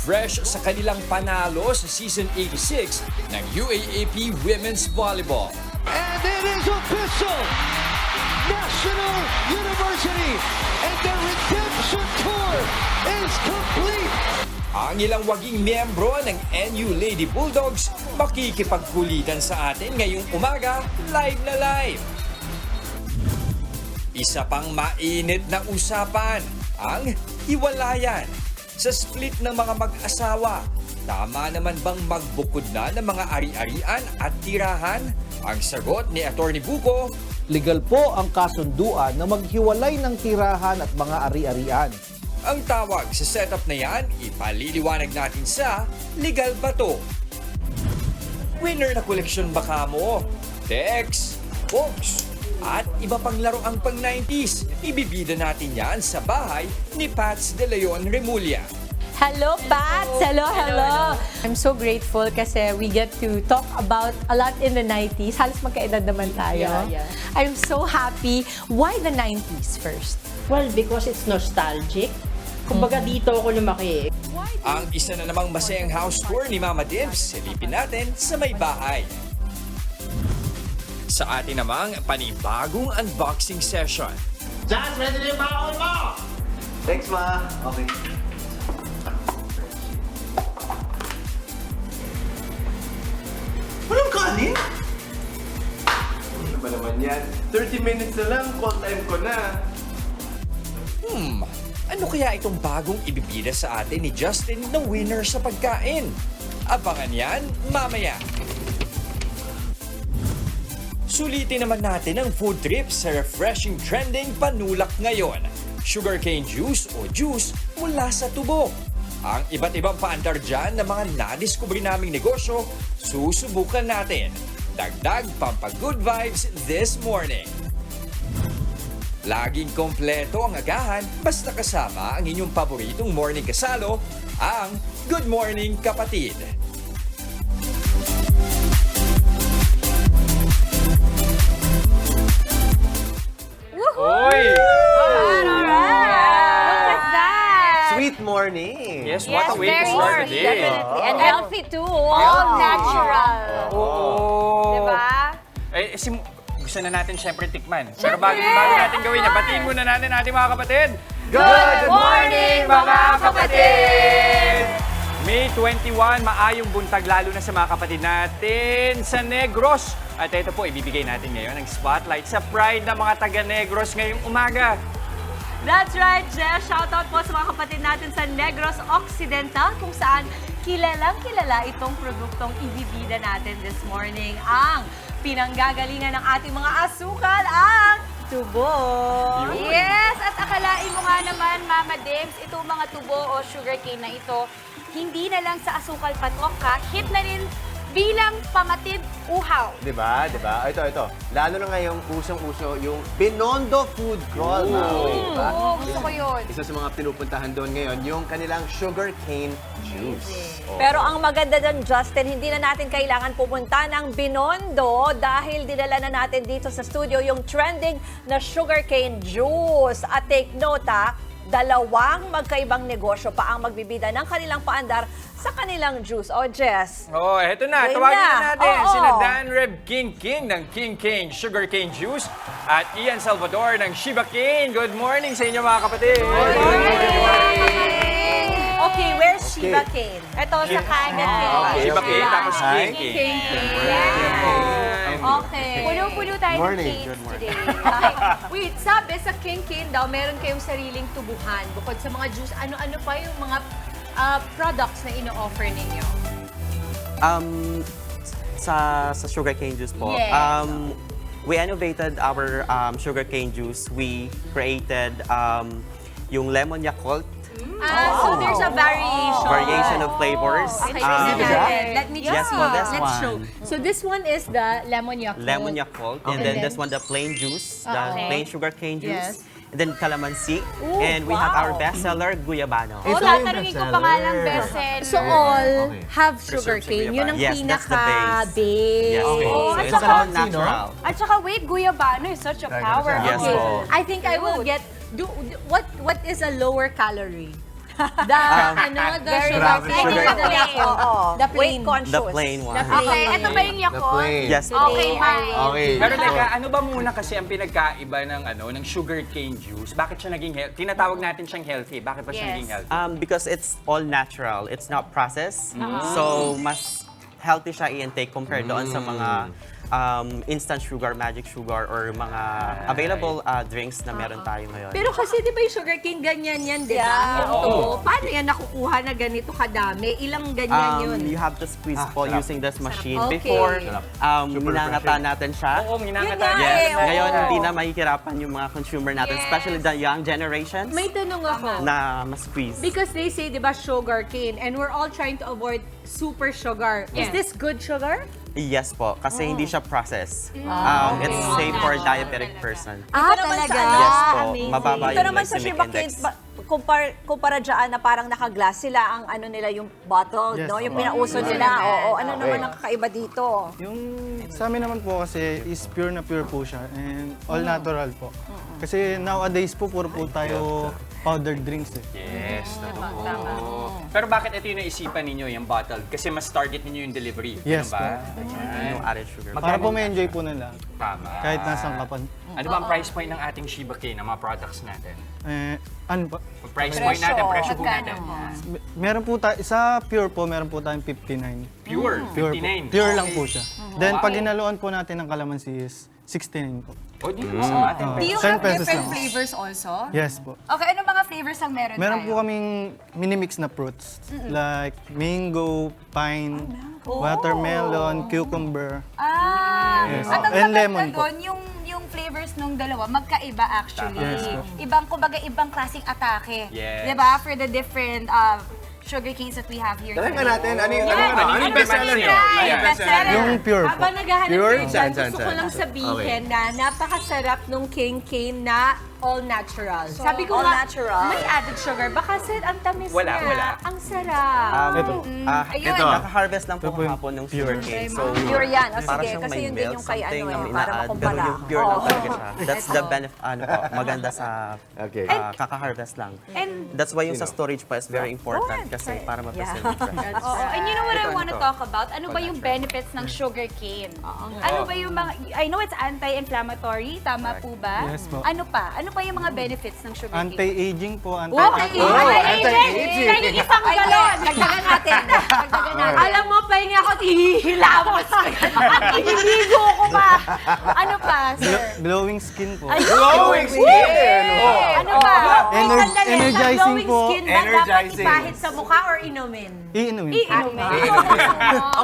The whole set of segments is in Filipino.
fresh sa kanilang panalo sa Season 86 ng UAAP Women's Volleyball. And it is official! National University and their redemption tour is complete! Ang ilang waging miyembro ng NU Lady Bulldogs makikipagkulitan sa atin ngayong umaga, live na live. Isa pang mainit na usapan, ang hiwalayan sa split ng mga mag-asawa. Tama naman bang magbukod na ng mga ari-arian at tirahan? Ang sagot ni Atty. Buko, Legal po ang kasunduan na maghiwalay ng tirahan at mga ari-arian. ang tawag sa setup na yan, ipaliliwanag natin sa Legal ba to? Winner na koleksyon ba kamo? Text, books, at iba pang laruang pang 90s. Ibibida natin yan sa bahay ni Pats De Leon Remulla. Hello, Pat! Hello! I'm so grateful kasi we get to talk about a lot in the 90s. Halos magkaedad naman tayo. Yeah. I'm so happy. Why the 90s first? Well, because it's nostalgic. Kumbaga dito ako lumaki. Ang isa na namang masayang house tour ni Mama Dibs, silipin natin sa may bahay. Sa atin namang panibagong unboxing session. Jazz, ready na yung baon mo! Thanks, Ma. Okay. Walang kanin? Ano ba naman yan? 30 minutes na lang, call time ko na. Ano kaya itong bagong ibibida sa atin ni Justin na winner sa pagkain? Abangan yan mamaya. Sulitin naman natin ang food trip sa refreshing trending panulak ngayon. Sugarcane juice o juice mula sa tubo. Ang iba't ibang paandar dyan na mga nadiskubre naming negosyo, susubukan natin. Dagdag pampag-good vibes this morning. Laging kompleto ang agahan basta kasama ang inyong paboritong morning kasalo, ang Good Morning Kapatid. Oy! Look at that! Sweet morning! Yes, what a way to very start the sweet, day. definitely. And healthy too. All natural. Oo. Diba? Gusto na natin syempre tikman. Pero bago natin gawin yan, batiin muna natin ating mga kapatid. Good morning, mga kapatid! May 21, maayong buntag lalo na sa mga kapatid natin sa Negros. At ito po, ibibigay natin ngayon ang spotlight sa pride ng mga taga-Negros ngayong umaga. That's right, Jess. Shoutout po sa mga kapatid natin sa Negros Occidental kung saan kilalang-kilala itong produktong ibibida natin this morning. Ang pinanggagalingan ng ating mga asukal, ang tubo. Yes, at akalain mo nga naman, Mama Dibs, itong mga tubo o sugarcane na ito, hindi na lang sa asukal patok ka, hit na rin bilang pamatid uhaw. Diba? Ito. Lalo na ngayong usong-uso yung Binondo Food Crawl. Diba? Oo, gusto ko yun. Isa sa mga pinupuntahan doon ngayon, yung kanilang sugarcane juice. Pero ang maganda doon, Justin, hindi na natin kailangan pupunta ng Binondo dahil dinala na natin dito sa studio yung trending na sugarcane juice. At take note dalawang magkaibang negosyo pa ang magbibida ng kanilang paandar sa kanilang juice. O, Jess. Oh, eto na. Ayun Tawagin na. na natin Oo. sina Dan Reb King ng King Cane Sugarcane Juice at Ian Salvador ng Shiba Cane. Good morning sa inyo mga kapatid. Okay, where's Shiba Cane? Ito sa Kagat Cane. Shiba Cane tapos King Cane. King Okay. Puno-puno tayo ng Morning. canes Good morning. today. Wait, sabi sa King Cane daw, meron kayong sariling tubuhan. Bukod sa mga juice, ano-ano pa yung mga products na ino-offer ninyo? Sa sugarcane juice po. Yes. We innovated our sugarcane juice. We created yung lemon Yakult So there's a variation of flavors. Okay, tingnan natin. Let me Yes just po, this let's one. show. So this one is the lemon Yakult. Lemon Yakult. And then this one, the plain juice, the Okay. plain sugarcane juice. Yes. And then calamansi. And we have our bestseller, Guyabano. Oo, tatanungin ko pa nga lang bestseller. So all have Preserved sugarcane. Yun ang Yes, that's the pinaka-base. Yes po. Oh, So at it's saka- all natural. At saka wait, guyabano is such a power. Yes Okay. po. I think I will get, what is a lower calorie? Very sugar healthy. cane. Sugar The cane. plain. Oo. The plain. Weight conscious. The plain one. Okay, ito ba yung The Yakult? plain. Yes po. Okay, fine. Okay. Pero teka, ano ba muna kasi ang pinagkaiba ng sugarcane juice? Bakit siya naging healthy? Tinatawag natin siyang healthy. Bakit ba siya Yes. naging healthy? Because it's all natural. It's not processed. So, mas healthy siya i-intake compared doon sa mga instant sugar, magic sugar, or mga available drinks na meron tayo ngayon. Pero kasi di ba yung sugarcane ganyan yan, di ba? Yeah. Yung tubo. Paano yan nakukuha na ganito kadami? Ilang ganyan yun? You have to squeeze po using this machine. Okay. Before, Super minangata natin siya. Oo, minangata. Yun nga Yes. eh, oo. Ngayon, hindi na mahihirapan yung mga consumer natin, especially the young generations, May tanong ako. na mas-squeeze. Because they say, di ba, sugarcane, and we're all trying to avoid super sugar. Is this good sugar? Yes po, kasi hindi siya processed. It's safe for a diabetic person. Ito naman sa ano, Yes po, amazing. mababa Ito yung naman sa glycemic Shiba index. Cane, kumpara dyan na parang naka-glass sila, ang ano nila yung bottle, no? Yung pinauso nila. Oo, ano naman ang kakaiba dito? Yung sa amin naman po kasi is pure na pure po siya and all natural po. Kasi nowadays po puro po tayo powdered drinks eh. Yes, totoo. Pero bakit ito yung naisipan ninyo, yung bottle? Kasi mas target ninyo yung delivery. Yes Ganun ba? No added sugar. Para po ma-enjoy po nila Tama. kahit nasang kapan. Ano ba ang price point ng ating Shiba Cane, ng mga products natin? Ano pa? Price point natin, presyo po natin. Meron po tayo, sa pure po, meron po tayong 59. Pure, Pure 59. po. Pure lang po siya. Then pag ginaluan po natin ng kalamansi is 69 po. O, di ba sa atin? Oh, Do you 10 have pesos different lang. flavors also? Yes po. Okay, ano mga flavors ang meron Meron tayo? po kaming mini-mix na fruits like mango, pine, watermelon, cucumber. Yes. At ang And maganda lemon po. doon, yung flavors nung dalawa, magkaiba actually. Yes po. Ibang, kumbaga, ibang klaseng atake. Yes. Diba? For the different sugar canes that we have here. Talaga today. natin, ano yung Ano yung bestseller nyo? Ayan. Bestseller. Yung pure po. Habang naghahanap Pure? kayo dyan, Saan? gusto ko lang sabihin na napakasarap nung king cane na all natural. Sabi ko all nga, natural. may added sugar. Baka ang tamis Wala, niya. wala. Ang sarap. Ayun. Naka-harvest lang po Ito po yung kahapon ng sugar cane. So, Pure yan. O para sige, siyang kasi may yun din milk, yung kay something ano na eh, para ina-add, makumpara. pero yung pure lang Oo. talaga siya. That's the benefit, maganda sa Okay. kaka-harvest lang. And That's why yung sa storage pa is very important kasi para ma-preserve yung fresh. Oo. And you know what I want to talk about? Ano ba yung benefits ng sugar cane? Ano ba yung mga, I know it's anti-inflammatory, tama po ba? Yes po. Ano pa? Ano pa yung mga benefits ng sugar cane? Anti-aging po, Anti-aging! anti-aging. Kaya isang galon! Dagdagan natin. Dagdagan natin. alam mo, pahinga ako, hihilamos ko yan. Inibigo ko pa! Ano pa, sir? glowing skin po. Glowing skin! Ano pa? Energizing Glowing po. skin ba dapat Energizing. ipahit sa mukha or inumin? Iinumin. Iinumin. Okay,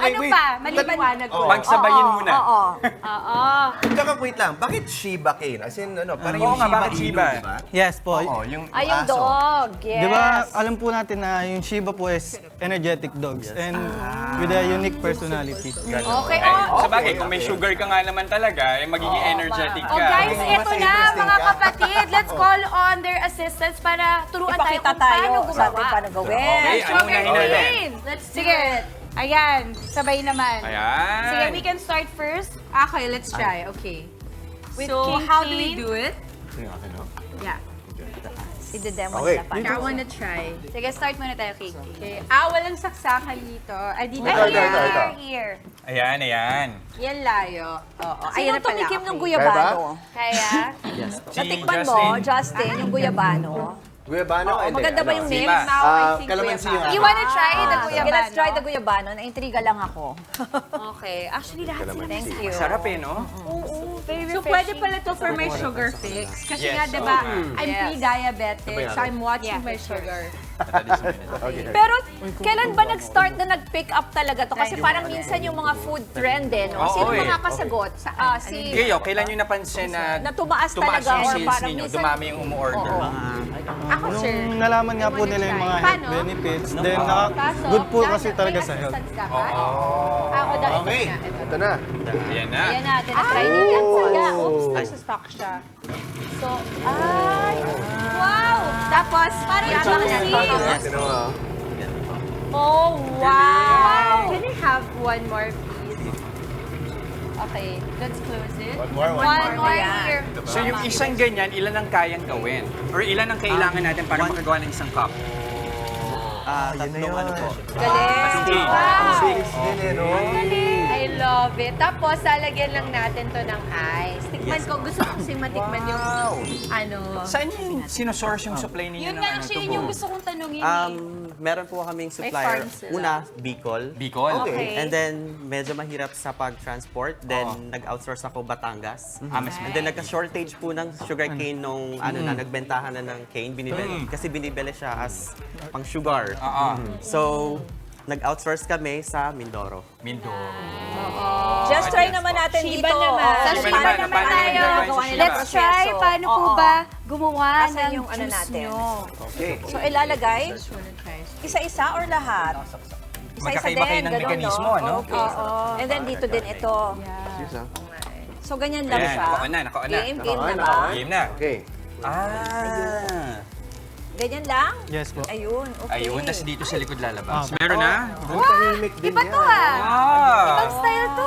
Ano wait. pa? Maliban. Pagsabayin muna. Oo. Oo. Tsaka wait lang, bakit Shiba Cane? As in, ano, parang Oo yung nga, Shiba bakit Inu, Shiba? di ba? Yes po. Oo, yung Ay, yung aso. dog. Yes. Di ba, alam po natin na yung Shiba po is energetic dogs and with a unique personality. Okay, Sa bagay, kung may sugar ka nga naman talaga, eh magiging energetic ka. Oh guys, Mas eto na interesting mga ka. kapatid. Let's call on their assistants para turuan tayo Ipakita kung paano tayo sa ating gumawa. paano gawin. Okay, anong Sugar unahin natin? cane. Sige. Ayan, sabay naman. Ayan. Sige, we can start first. Okay, let's try. Okay. With So, king how do we cane. do it? Yeah. Ide-demo Okay. nila pa. I wanna try. Sige, start muna tayo, King. Okay. Walang saksakan dito. Ay, dito. Here. Ayan, ayan. Yan layo. Oo. Sino Ayan na pala. tumikim ng Okay. guyabano? Kaya, Si Natikman mo, Justin. Justin, yung guyabano? Guyabano? Oo, Hindi, maganda ba ano? yung Sima. mix? Now, I think Kalamansi guyabano. yung you wanna try the Sige, guyabano? let's try the guyabano. Naintriga lang ako. Okay. Actually, lahat sila. Thank you. Sarap eh, no? Oo, very So, refreshing. pwede pala to for my sugar fix. Kasi Yes. nga, di ba, Oo. I'm Yes. pre-diabetic, so I'm watching my sugar. Pero kailan ba nag-start na nag-pick up talaga to? Kasi parang minsan yung mga food trend eh, no? Oo, Sino eh. makakasagot? Si... Kayo, kailan nyo napansin na, Na tumaas talaga yung or sales parang ninyo, minsan- dumami yung umu-order? Ako, sir. Nung nalaman nga po nila yung mga health Paano? benefits, then good po kasi talaga sa health. Ako, dahil Okay, ito na. ito na. Ayan na. Ayan na, tinatry natin. Oops, nasa stock siya. So, wow! Tapos, parang Ito na. Oh, wow! Can I have one more, please? Okay, let's close it. One One more Ayan. here. So yung isang ganyan, ilan ang kayang gawin? Or ilan ang kailangan natin para makagawa ng isang cup? tatlong ano po. Galing. Ang bilis din eh, no? I love it. Tapos, lalagyan lang natin to ng ice. Tikman Yes. ko. Gusto ko kasi matikman yung ano. Saan yung sinosource yung supply ninyo Yun ng nga, ano, actually, tubo? yung gusto kong tanungin Meron po kaming supplier. farm sila. Una, Bicol. Bicol? Okay. And then, medyo mahirap sa pag-transport. Then, nag-outsource ako Batangas. And then, nagka-shortage po ng sugarcane nung nagbentahan na ng cane. Binibili. Kasi binibili siya as pang sugar. So, nag-outsource kami sa Mindoro. Mindoro. Just try naman natin Shiba dito. naman. Oh, Sa Shiba Shiba naman. naman Paano tayo. yung gagawin sa Shiba? Let's try. Proseso. Paano po Oo. ba gumawa Asan ng yung ano juice natin? nyo? Okay. So, ilalagay? Isa-isa or lahat? Isa-isa Magkakaiba kayo din, ng ganun, mekanismo, no? Okay. And then dito din ito. Cheers, ah. So, ganyan lang Ayan, siya. nako na. Game na Nako na, ba? Game na. Okay. Ganyan lang? Yes po. Ayun, okay. Ayun, tas dito sa likod lalabas. Meron na? Ang tahimik din Iba to yan. Ibang style to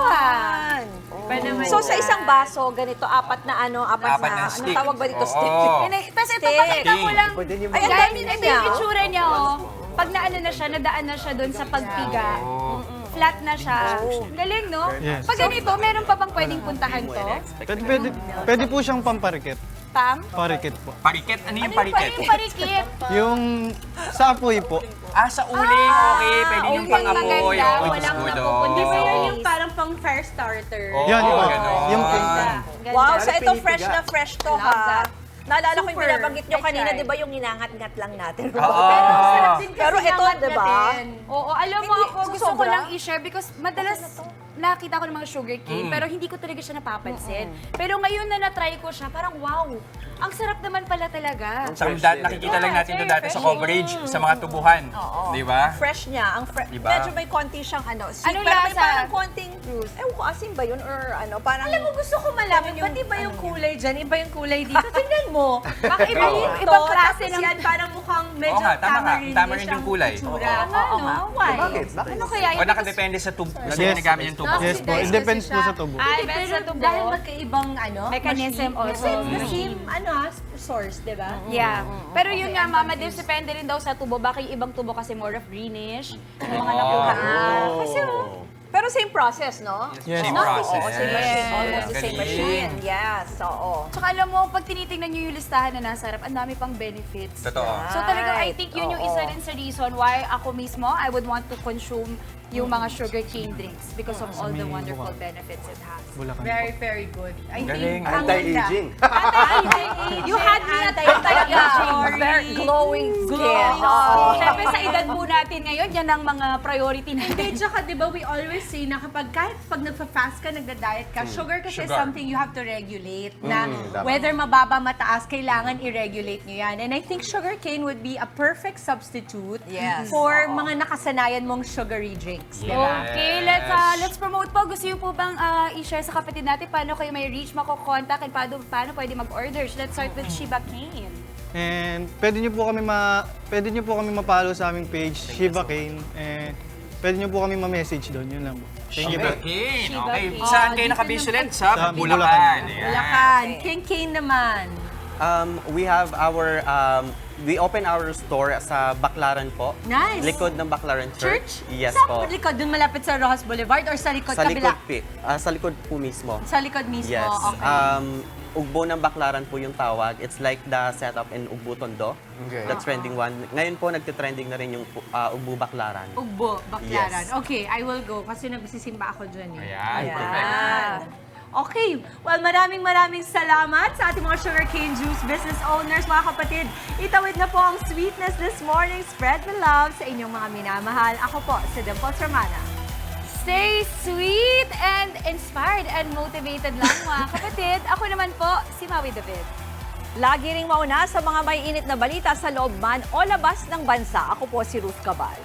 So, sa isang baso, ganito, apat na Apat na ano stick. tawag ba dito? Oo. Stick. Tapos ito, pakita ko lang. Pwede niyo Ay, ang Guys, dami na ito niya. yung itsura niya, oh. Pag naano na siya, nadaan na siya doon sa pagpiga. Flat na siya. Galing, no? Yes. Pag ganito, meron pa bang pwedeng puntahan to? Pwede po siyang pamparikit. Pam? Parikit po. Pariket? Ano yung Ano yung pariket? parikit? Yung sa apoy po. Ah, sa uling. Okay, pwede yung okay, pang-apoy. maganda. Oh, Walang good. napupunta. Di ba Oh. yun yung parang pang fire starter? Oo, Yan, iba. ganon. Yung pink. Wow, sa ito Pinipiga. fresh na fresh to, Love ha? that. Naalala ko yung Super. binabanggit nyo I kanina, tried. di ba yung ninangat-ngat lang natin? Oo. Pero sarap din kasi Pero ito, nangat di ba? natin. Oo, alam mo Hindi, ako, gusto ko sobra. lang i-share because madalas nakita ko ng mga sugar cane pero hindi ko talaga siya napapansin. Pero ngayon na na-try ko siya, parang wow, ang sarap naman pala talaga. Nakikita lang natin ito dati sa coverage, sa mga tubuhan. Di ba? Fresh niya. Diba? Medyo may konti siyang sweet, Ano pero may lasa? parang konting, ewan ko, asin ba yun? Or ano, parang... Alam mo, gusto ko malaman, ba't iba yung kulay dyan? Iba yung kulay dito. Tingnan mo. Baka iba Oo. yung ibang klase Tapos ng... yan, parang mukhang medyo Oo nga, tama ka. tamarind Tamarind siyang yung kulay. itsura. Oo nga. Why? Bakit? Bakit? Ano kaya? O nakadepende sa tubo. Kasi Yes. ginagamit yung tubo. Yes po, it depends po sa tubo. Ay, Depende pero sa tubo. dahil magkaibang Mechanism machine. also. The same, source, di ba? Yeah. Pero yun nga, Mama Dims, depende rin daw sa tubo. Baka yung ibang tubo kasi more of greenish. Yung mga nakuha. Kasi, pero same process, no? Yes. Same No? process. Oo, same machine. Almost the same Galing. machine. Yes, oo. Tsaka alam mo, pag tinitingnan nyo yung listahan na nasa harap, ang dami pang benefits. Totoo. So talaga, I Right. think yun yung Oo. isa rin sa reason why ako mismo, I would want to consume yung mga sugar cane drinks because of all the wonderful benefits it has. Bulacan po. Very, very good. I Galing. think, ang Anti-aging. You had me at Talaga, very glowing skin. Oo. Siyempre sa edad po natin ngayon, yan ang mga priority natin. Hindi, tsaka di ba we always say na kahit pag nagpa-fast ka, nagda-diet ka, sugar kasi is Sugar. something you have to regulate. Na tama. whether mababa, mataas, kailangan i-regulate nyo yan. And I think sugarcane would be a perfect substitute Yes. for mga nakasanayan mong sugary drinks. Di ba? Okay, let's promote po. Gusto niyo po bang i-share sa kapatid natin paano kayo may reach, mako-contact, and paano pwede mag-order? Let's start with Shiba Cane. And pwede niyo po kami ma-follow sa aming page, Shiba Cane. And pwede niyo po kami ma-message doon, yun lang po. Thank you po. Cane. Shiba Okay. cane. Saan kayo nakabase ulit? Sa Sa Bulacan. Bulacan. Ayan. Bulacan. King naman. We have we open our store sa Baclaran po. Nice. Likod ng Baclaran Church. Yes sa po. likod, dun malapit sa Rojas Boulevard or sa likod Sa kabila? likod, sa likod po mismo. Sa likod mismo, Yes. okay. Ugbo ng Baclaran po yung tawag. It's like the setup in Ugbo Tondo. Okay. That's trending one. Ngayon po, nagtitrending na rin yung Ugbo Baclaran. Ugbo, Baclaran. Yes. Okay, I will go kasi nagsisimba ako dyan eh. Ayan, perfect. Okay, well maraming salamat sa ating mga sugarcane juice business owners, mga kapatid. Itawid na po ang sweetness this morning. Spread the love sa inyong mga minamahal. Ako po, si Dimples Romana. Stay sweet and inspired and motivated lang mga kapatid. Ako naman po, si Maui David. Lagi ring mauna sa mga may init na balita sa loob man o labas ng bansa. Ako po si Ruth Cabal.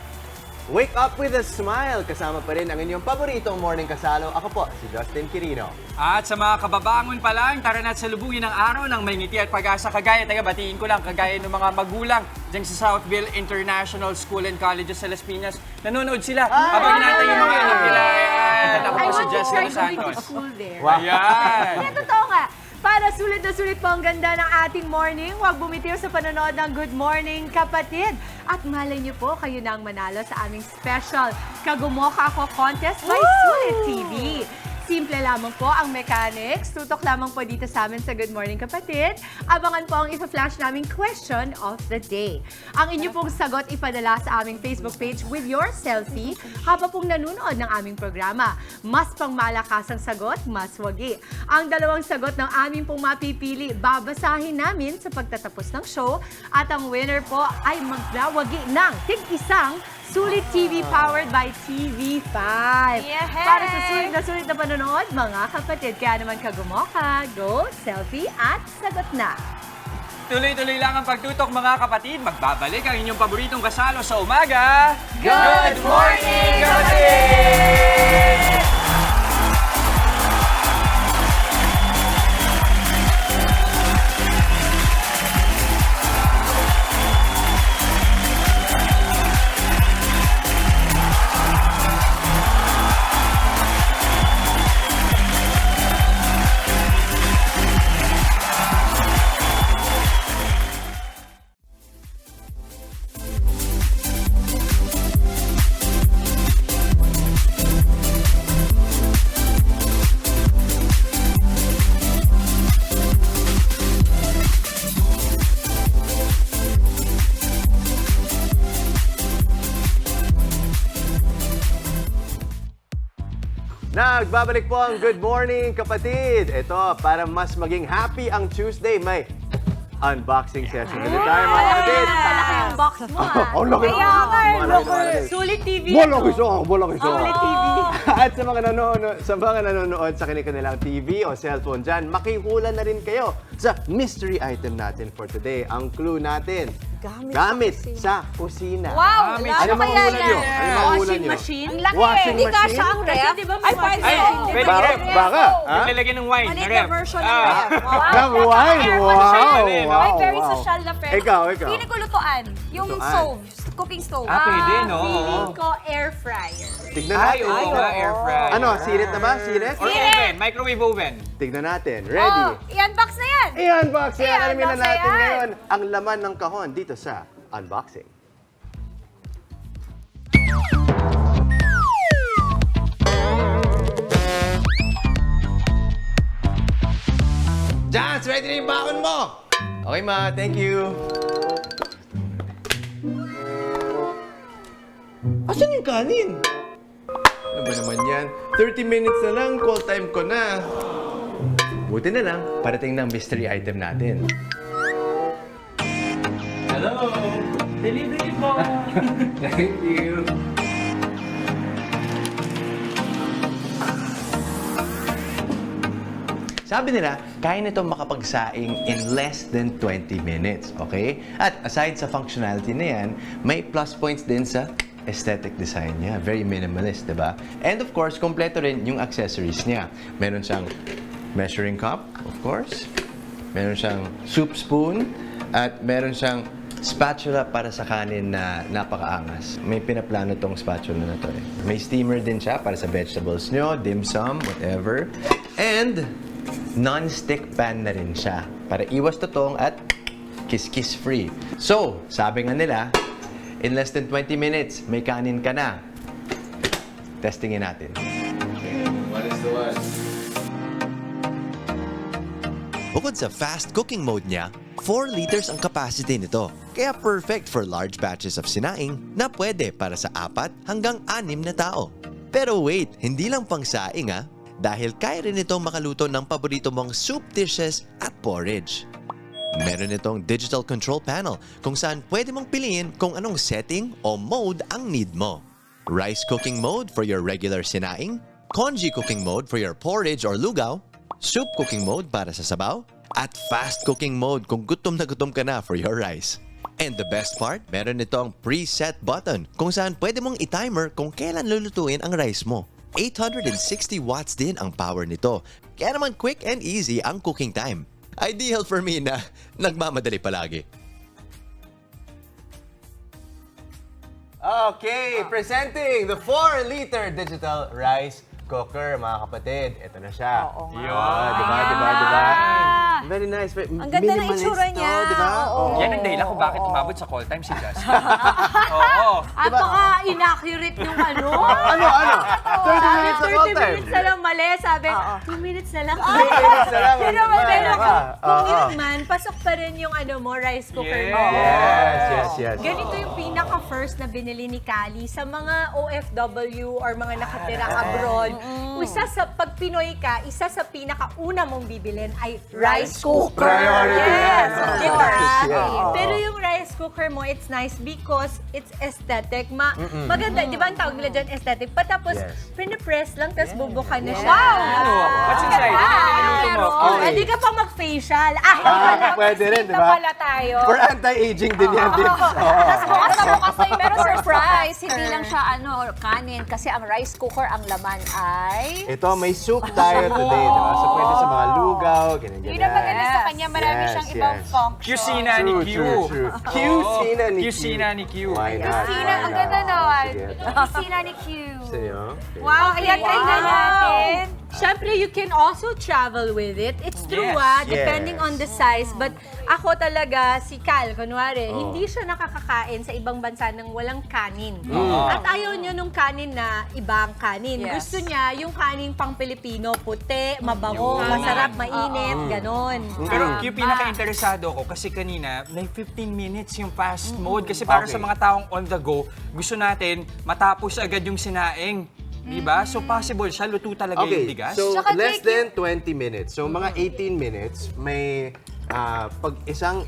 Wake up with a smile. Kasama pa rin ang inyong paboritong morning kasalo. Ako po, si Justin Quirino. At sa mga kababangon pa lang, tara na't salubungin ang araw ng may ngiti at pag-asa kagaya. Batiin ko lang, kagaya ng mga magulang dyan sa Southville International School and Colleges sa Las Piñas. Nanonood sila. Habang natin yung mga anak nila. Ayan, ako po si Jessica Dos Santos. school there. Ayan. Totoo nga. Para na sulit po ang ganda ng ating morning. Huwag bumitiw sa panonood ng Good Morning Kapatid. At malay niyo po, kayo na ang manalo sa aming special Kagumoka Ako Contest by Sulit TV. Simple lamang po ang mechanics. Tutok lamang po dito sa amin sa Good Morning Kapatid. Abangan po ang ipa-flash naming question of the day. Ang inyo pong sagot ipadala sa aming Facebook page with your selfie habang pong nanonood ng aming programa. Mas pangmalakas ang sagot, mas wagi. Ang dalawang sagot ng aming pong mapipili, babasahin namin sa pagtatapos ng show at ang winner po ay magdawagi ng tig-isang Sulit TV powered by TV5. Yehey! Para sa sulit na panonood, mga kapatid. Kaya naman kagumoka, go, selfie at sagot na. Tuloy-tuloy lang ang pagtutok mga kapatid. Magbabalik ang inyong paboritong kasalo sa umaga. Good morning, kapatid! Nagbabalik po ang Good Morning Kapatid. Ito, para mas maging happy ang Tuesday, may unboxing session. Dito tayo mga kapatid. Malaki yung box mo, ha? Ang laki. Kaya nga, Malaki. Sulit TV. Malaki siya, malaki siya. Sulit TV. At sa mga nanonood sa kanilang TV o cellphone dyan, makihula na rin kayo sa mystery item natin for today. Ang clue natin, gamit sa kusina. Wow! Ano mga hula nyo? Ano mga hula Washing nyo? machine? Ang laki! Washing Hindi machine? kasha ang ref. Di ba Ay, may pwede. washing Hindi Pwede ba ref. ref? Baka? Ha? Nilagyan ng wine. Maliit ref. na version ng ref. Ng wine? Wow! Ay, Wow! very wow. social na friend. Ikaw. Feeling ko lutuan. Yung Lutuan. stove. Cooking stove. Pwede, no? Feeling ko air fryer. Tignan Ay, natin. oo nga, air fryer. Ano, sirit na ba? Sirit? Or oven, microwave oven. Tignan natin. Ready? Oh, i-unbox na yan. I-unbox yan. I-unbox Alamin na na natin yan. ngayon ang laman ng kahon dito sa unboxing. Jans, ready na yung bakon mo? Okay, ma. Thank you. Asan yung kanin? Ano ba naman yan? 30 minutes na lang, call time ko na. Buti na lang, parating ng mystery item natin. Hello! Delivery po! Thank you! Sabi nila, kaya nito makapagsaing in less than 20 minutes, okay? At aside sa functionality na yan, may plus points din sa aesthetic design niya. Very minimalist, di ba? And of course, kompleto rin yung accessories niya. Meron siyang measuring cup, of course. Meron siyang soup spoon. At meron siyang spatula para sa kanin na napakaangas. May pinaplano tong spatula na to eh. May steamer din siya para sa vegetables nyo, dim sum, whatever. And non-stick pan na rin siya para iwas tutong at kiss-kiss free. So, sabi nga nila, in less than 20 minutes, may kanin ka na. Testingin natin. Okay, what is the one? Bukod sa fast cooking mode niya, 4 liters ang capacity nito. Kaya perfect for large batches of sinaing na pwede para sa 4 hanggang 6 na tao. Pero wait, hindi lang pang saing ha. Dahil kaya rin itong makaluto ng paborito mong soup dishes at porridge. Meron itong digital control panel kung saan pwede mong piliin kung anong setting o mode ang need mo. Rice cooking mode for your regular sinaing, congee cooking mode for your porridge or lugaw, soup cooking mode para sa sabaw, at fast cooking mode kung gutom na gutom ka na for your rice. And the best part, meron itong preset button kung saan pwede mong i-timer kung kailan lulutuin ang rice mo. 860 watts din ang power nito. Kaya naman quick and easy ang cooking time. Ideal for me na nagmamadali palagi. Okay, presenting the 4-liter digital rice cooker, mga kapatid. Ito na siya. Oo nga. Yun. Diba? Very nice. Ang ganda ng itsura niya. Diba? Oo. Yan ang dahilan kung bakit umabot sa call time si Jazz. Oo. At baka inaccurate yung ano. Ano? 30 minutes sa call 30 time. minutes na lang mali. Sabi, 2 minutes na lang. 2 minutes na lang. Pero Diba? kung yun man, pasok pa rin yung rice cooker mo. Yes. Ganito yung pinaka-first na binili ni Kali sa mga OFW or mga nakatira abroad. Pag Pinoy ka, isa sa pinaka-una mong bibilin ay rice cooker. Priority. Yes. Of Diba? course, yes. Pero yung rice cooker mo, it's nice because it's aesthetic. Maganda, di ba ang tawag nila dyan aesthetic? Patapos, Yes. pinipress lang, tapos bubukan na siya. Ano? What's inside? Ano mo? Hindi ka pa mag-facial. Pwede rin, di Na ba? pala tayo. For anti-aging din yan. Tapos bukas na bukas na Pero surprise, hindi lang siya kanin kasi ang rice cooker ang laman ay Ito, may soup tayo today, di ba? So, pwede sa mga lugaw, ganyan. Yun ang maganda sa kanya, marami Yes, siyang ibang yes. function. Q-Sina ni Q. True. Q-Sina ni Q. Q-Sina ni Q. Why not? Q-Sina, ang Why ganda not? naman. Sige. Q-Sina ni Q. Sa'yo? Wow, ayan, try na natin. Siyempre, you can also travel with it. It's true, Yes. depending on the size. But ako talaga, si Cal, kunwari, hindi siya nakakakain sa ibang bansa ng walang kanin. At ayaw niya nung kanin na ibang kanin. Yes. Gusto niya yung kanin pang Pilipino, puti, mabango, masarap, mainit, ganon. Pero Q, pinaka-interesado ko kasi kanina, may 15 minutes yung fast mode. Kasi para sa mga taong on the go, gusto natin matapos agad yung sinaing. Diba? So possible siya, luto talaga yung bigas. So Tsaka less take than 20 minutes. So mga 18 minutes, may pag isang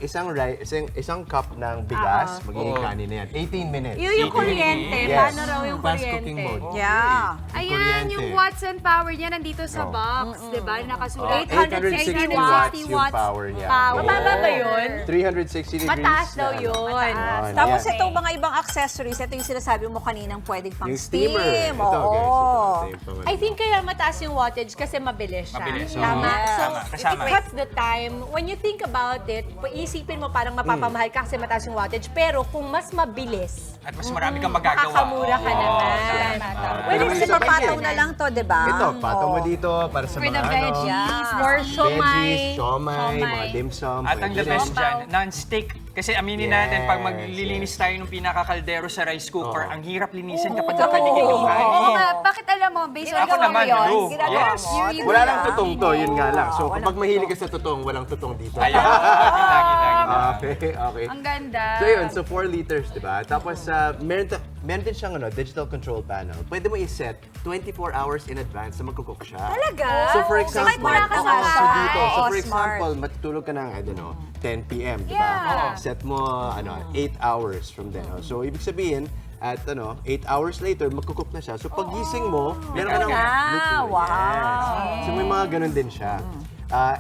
cup ng bigas, magiging kanin na yan. 18 minutes. Yung kuryente, Yes. paano raw yung Fast kuryente? cooking mode. Yeah. Ayan, Kuryente. yung watts and power niya nandito sa box, di ba? Nakasulat. 860 watts yung power niya. Mababa ba yun? 360 degrees. Mataas daw yun. Tapos Yan. itong mga ibang accessories, ito yung sinasabi mo kaninang pwedeng pang Yung steamer. steam. Ito, guys. Oo. Ito yung I think kaya mataas yung wattage kasi mabilis siya. Mabilis. Tama. Yes. So, Kasama. it cuts the time. When you think about it, iisipin mo parang mapapamahal ka kasi mataas yung wattage. Pero kung mas mabilis, At mas marami kang magagawa. makakamura ka naman. Pwede Naman kasi sa papataw pancake. na lang to, di ba? Ito, pato mo dito para sa For mga the veggies. Or veggies, siomay. siomay, mga dim sum. At ang the pwede best rin. dyan, non-stick. Kasi aminin natin, pag maglilinis tayo ng pinakakaldero sa rice cooker, ang hirap linisin kapag nakadikit yung Oo kanin. nga, bakit alam mo, based on Ako naman, experience, true. Ginagawa Yes. mo. Wala lang tutong to, yun nga lang. So kapag mahilig ka sa tutong, walang tutong dito. Ayun, lagi lang. Okay. ang ganda. So yun, so 4 liters, di ba? Tapos meron din siyang digital control panel. Pwede mo i-set 24 hours in advance na magkukook siya. Talaga? So for Kahit example, wala ka sa so dito, so bahay. for Oh, smart. example, matutulog ka ng, I don't know, 10 p.m., di ba? Yeah. Set mo, 8 hours from then. So ibig sabihin, at 8 hours later, magkukook na siya. So pagising mo, meron ka ng luto. wow. Yes. So may mga ganun din siya.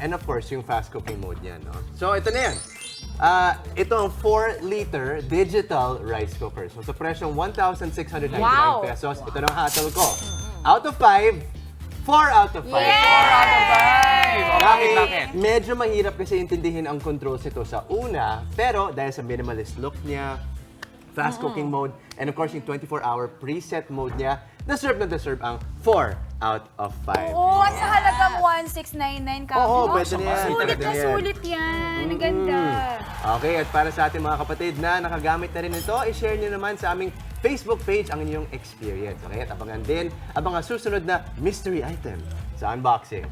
And of course, yung fast cooking mode niya, no? So ito na yan. Ito ang 4-liter digital rice cooker. So sa presyong 1,699 pesos, ito na ang hassle ko. Out of 5, 4 out of 5. Bakit? Medyo mahirap kasi intindihin ang controls nito sa una, pero dahil sa minimalist look niya, fast cooking mode, and of course yung 24-hour preset mode niya, deserve ang 4 out of 5. Oo, at sa halagang 1,699 ka. Oo, pwede na yan. Sulit Pwede na na yan. sulit yan. Ang ganda. Okay, at para sa ating mga kapatid na nakagamit na rin ito, i-share nyo naman sa aming Facebook page ang inyong experience. Okay, at abangan din ang mga susunod na mystery item sa unboxing.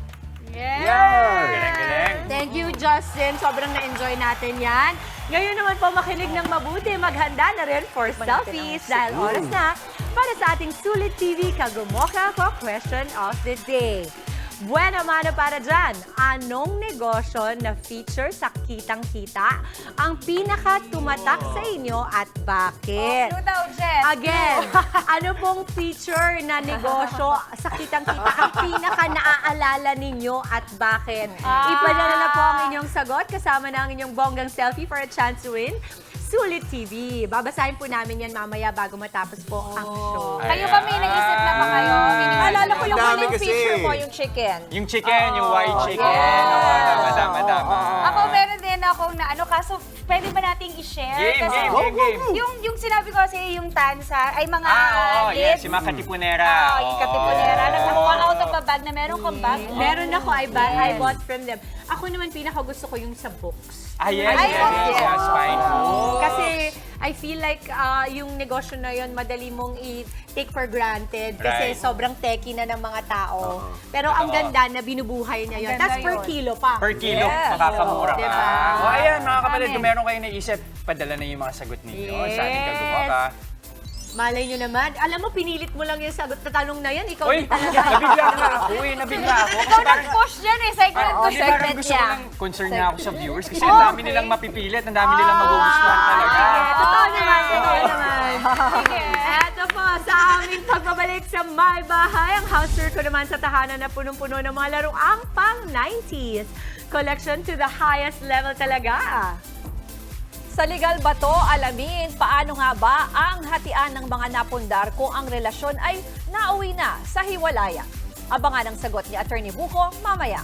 Galing. Thank you, Justin. Sobrang na-enjoy natin yan. Ngayon naman po makinig ng mabuti. Maghanda na rin for selfies dahil oras na para sa ating Sulit TV Kagumoka ko Question of the Day. Buena mano para dyan. Anong negosyo na feature sa kitang-kita ang pinaka-tumatak sa inyo at bakit? Ano daw, Jen? Again, ano pong feature na negosyo sa kitang-kita ang pinaka-naaalala ninyo at bakit? Ipadala na po ang inyong sagot kasama na ang inyong bonggang selfie for a chance to win Sulit TV. Babasahin po namin yan mamaya bago matapos po ang show. Kayo ba may naisip na ba kayo? Alala ko yung Ang dami huling kasi. feature mo, yung chicken. Yung chicken, yung white chicken. Oo, tama. Ako meron din akong na kaso pwede ba nating mag-share? Game, Kasi game. Yung sinabi ko kasi yung tansa ay mga Yes, lids. si mga katipunera. Yung katipunera. Nagkakuha out of a bag na meron kang bag. Meron ako, I bought from them. Ako naman, pinaka gusto ko yung sa books. Yes, fine. Kasi I feel like yung negosyo na yun, madali mong i-take for granted kasi Right. sobrang techy na ng mga tao. Pero ang ganda na binubuhay niya yun. Ang ganda Tapos per yun. kilo pa. Per kilo, makakamura ka. Diba? Ayan, mga kapatid, kung meron kayo naisip, padala na yung mga sagot ninyo sa ating kagawa ka. Malay nyo naman. Alam mo, pinilit mo lang yung sagot na tanong na yan. Ikaw Uy, din talaga. nabigla ako. Nabigla ako. Ikaw nag-push dyan eh. Segment to Parang segment gusto ko niya. lang, concern na ako sa viewers kasi ang dami nilang mapipilit, ang dami nilang magugustuhan talaga. Totoo naman, totoo naman. Eto po, sa aming pagbabalik sa My Bahay, ang house tour ko naman sa tahanan na punong-puno ng mga laruang pang 90s. Collection to the highest level talaga. Sa legal ba to, alamin paano nga ba ang hatian ng mga napundar kung ang relasyon ay nauwi na sa hiwalaya? Abangan ang sagot ni Attorney Buko mamaya.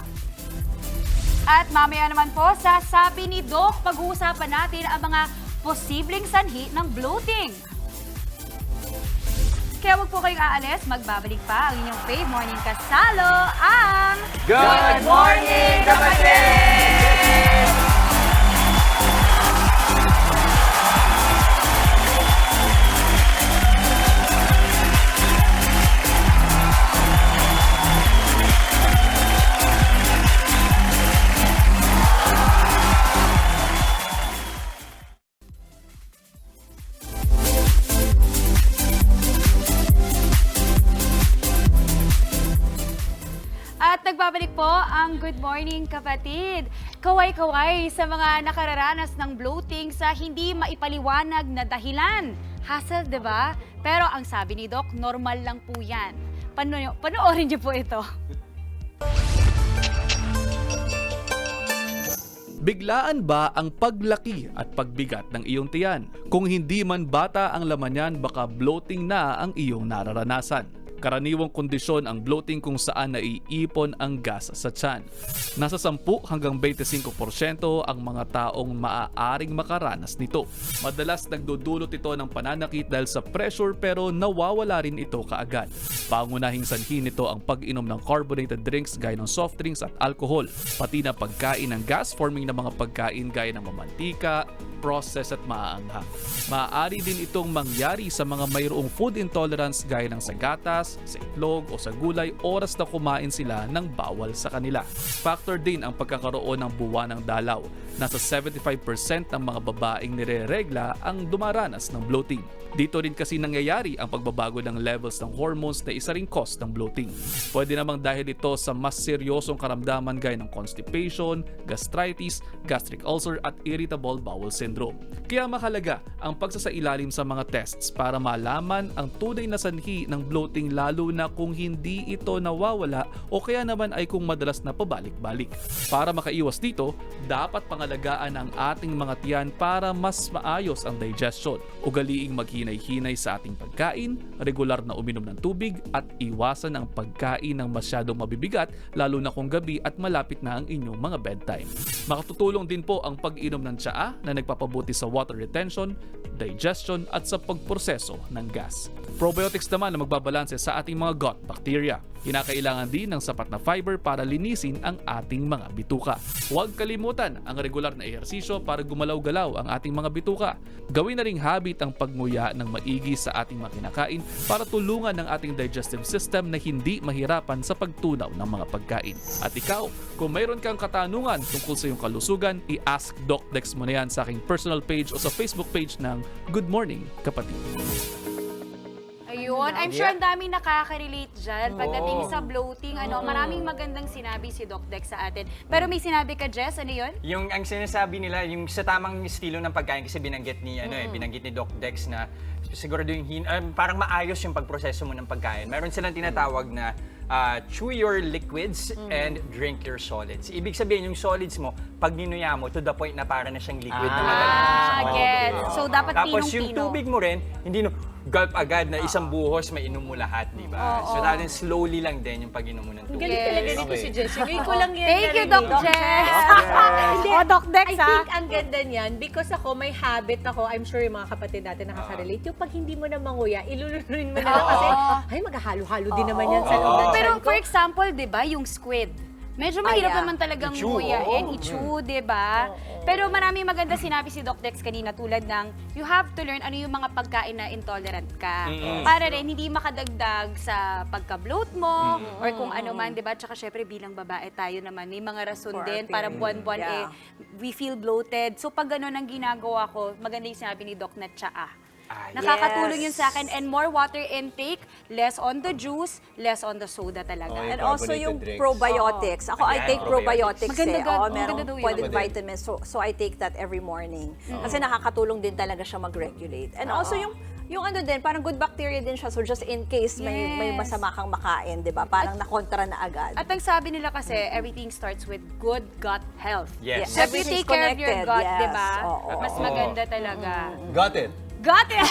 At mamaya naman po, sa sabi ni Doc, pag-uusapan natin ang mga posibleng sanhi ng bloating. Kaya wag po kayong aalis, magbabalik pa ang inyong Fave Morning Kasalo, ang Good morning, kapatid! At nagbabalik po ang Good Morning Kapatid. Kaway-kaway sa mga nakararanas ng bloating sa hindi maipaliwanag na dahilan. Hassle, di ba? Pero ang sabi ni Doc, normal lang po yan. Panoorin niyo po ito. Biglaan ba ang paglaki at pagbigat ng iyong tiyan? Kung hindi man bata ang laman yan, baka bloating na ang iyong nararanasan. Karaniwang kondisyon ang bloating kung saan naiipon ang gas sa tiyan. Nasa 10 hanggang 25% ang mga taong maaaring makaranas nito. Madalas nagdudulot ito ng pananakit dahil sa pressure pero nawawala rin ito kaagad. Pangunahing sanhi nito ang pag-inom ng carbonated drinks gaya ng soft drinks at alcohol, pati na pagkain ng gas-forming na mga pagkain gaya ng mamantika, processed at maaanghang. Maaari din itong mangyari sa mga mayroong food intolerance gaya ng sa gatas, sa itlog o sa gulay oras na kumain sila ng bawal sa kanila. Factor din ang pagkakaroon ng buwan ng dalaw. Nasa 75% ng mga babaeng nireregla ang dumaranas ng bloating. Dito rin kasi nangyayari ang pagbabago ng levels ng hormones na isa ring cause ng bloating. Pwede namang dahil ito sa mas seryosong karamdaman gaya ng constipation, gastritis, gastric ulcer at irritable bowel syndrome. Kaya mahalaga ang pagsasailalim sa mga tests para malaman ang tunay na sanhi ng bloating lalo na kung hindi ito nawawala o kaya naman ay kung madalas na pabalik-balik. Para makaiwas dito, dapat pangalagaan ang ating mga tiyan para mas maayos ang digestion. Ugaliing maghinay-hinay sa ating pagkain, regular na uminom ng tubig at iwasan ang pagkain ng masyadong mabibigat lalo na kung gabi at malapit na ang inyong mga bedtime. Makatutulong din po ang pag-inom ng tsaa na nagpapabuti sa water retention, digestion at sa pagproseso ng gas. Probiotics naman na magbabalanse sa ating mga gut bacteria. Kinakailangan din ng sapat na fiber para linisin ang ating mga bituka. Huwag kalimutan ang regular na ehersisyo para gumalaw-galaw ang ating mga bituka. Gawin na ring habit ang pagnguya ng maigi sa ating mga kinakain para tulungan ng ating digestive system na hindi mahirapan sa pagtunaw ng mga pagkain. At ikaw, kung mayroon kang katanungan tungkol sa iyong kalusugan, i-ask Doc Dex mo na yan sa aking personal page o sa Facebook page ng Good Morning Kapatid. Ayun, I'm sure ang daming nakaka-relate dyan pagdating sa bloating. Maraming magandang sinabi si Doc Dex sa atin. Pero may sinabi ka, Jess, ano yun? Yung ang sinasabi nila, yung sa tamang estilo ng pagkain kasi binanggit ni binanggit ni Doc Dex na siguro yung parang maayos yung pagproseso mo ng pagkain. Meron silang tinatawag na chew your liquids and drink your solids. Ibig sabihin, yung solids mo, pag ninuya mo, to the point na para na siyang liquid na madali mo sa get. So, dapat Tapos pinong-pino. yung tubig mo rin, hindi no, gulp agad na isang buhos may inom mo lahat, di ba? Oo. So dapat slowly lang din yung pag-inom mo ng Ang tubig. galing talaga nito si Jessie. Ngayon ko lang yan Thank you, narinig. Doc Jess. Hindi, Oh, Doc Dex, I think ang ganda niyan because ako may habit ako, I'm sure yung mga kapatid natin nakaka-relate. Yung pag hindi mo na manguya, ilulunurin mo na lang kasi, ay maghahalo-halo din naman yan sa loob ng Pero tiyan ko. for example, 'di ba, yung squid. Medyo mahirap yeah. naman talagang I-chew, nguyain, oo. i-chew, 'di ba? Pero marami maganda sinabi si Doc Dex kanina tulad ng you have to learn ano yung mga pagkain na intolerant ka. Para rin hindi makadagdag sa pagka-bloat mo or kung ano man, 'di ba? Tsaka syempre bilang babae tayo naman may mga rason For din our para period. buwan-buwan Yeah. we feel bloated. So pag gano'n ang ginagawa ko, maganda yung sinabi ni Doc na tsaa. Ah, Nakakatulong yes. yun sa akin and more water intake, less on the juice, less on the soda talaga. And also yung Carbonated drinks. probiotics. Ako, I take probiotics Maganda Oo, maganda meron daw yun. pwedeng vitamins. So I take that every morning. Kasi nakakatulong din talaga siya mag-regulate. And also yung ano din, parang good bacteria din siya. So just in case may Yes. masama kang makain, di ba? Parang nakontra na agad. At ang sabi nila kasi, everything starts with good gut health. Yes. So if you take care of your Everything's gut, connected, di ba? yes. Mas maganda talaga. Got it. Got it!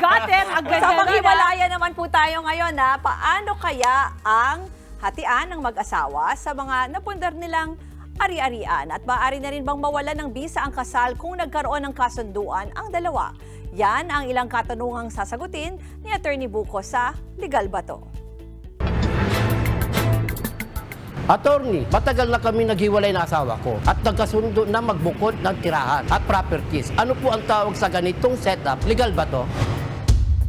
Got it! Ang ganda Sa nun, ah. maghiwalaya naman po tayo ngayon ha, paano kaya ang hatian ng mag-asawa sa mga napundar nilang ari-arian at maaari na rin bang mawala ng bisa ang kasal kung nagkaroon ng kasunduan ang dalawa? Yan ang ilang katanungang sasagutin ni Attorney Buko sa Legal Ba To? Attorney, matagal na kami naghiwalay na asawa ko at nagkasundo na magbukod ng tirahan at properties. Ano po ang tawag sa ganitong setup? Legal ba to?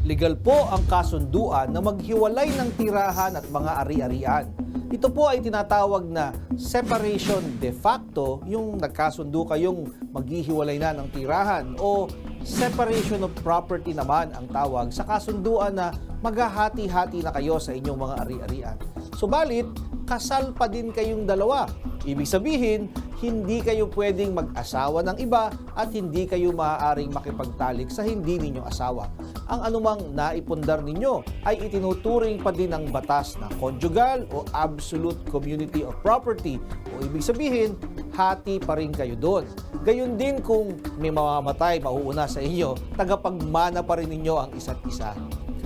Legal po ang kasunduan na maghiwalay ng tirahan at mga ari-arian. Ito po ay tinatawag na separation de facto, yung nagkasundo kayong maghihiwalay na ng tirahan, o separation of property naman ang tawag sa kasunduan na maghahati-hati na kayo sa inyong mga ari-arian. Subalit, kasal pa din kayong dalawa. Ibig sabihin, hindi kayo pwedeng mag-asawa ng iba at hindi kayo maaaring makipagtalik sa hindi ninyong asawa. Ang anumang naipundar ninyo ay itinuturing pa din ng batas na conjugal o absolute community of property, o ibig sabihin, hati pa rin kayo doon. Gayon din kung may mamamatay mauuna sa inyo, tagapagmana pa rin ninyo ang isa't isa.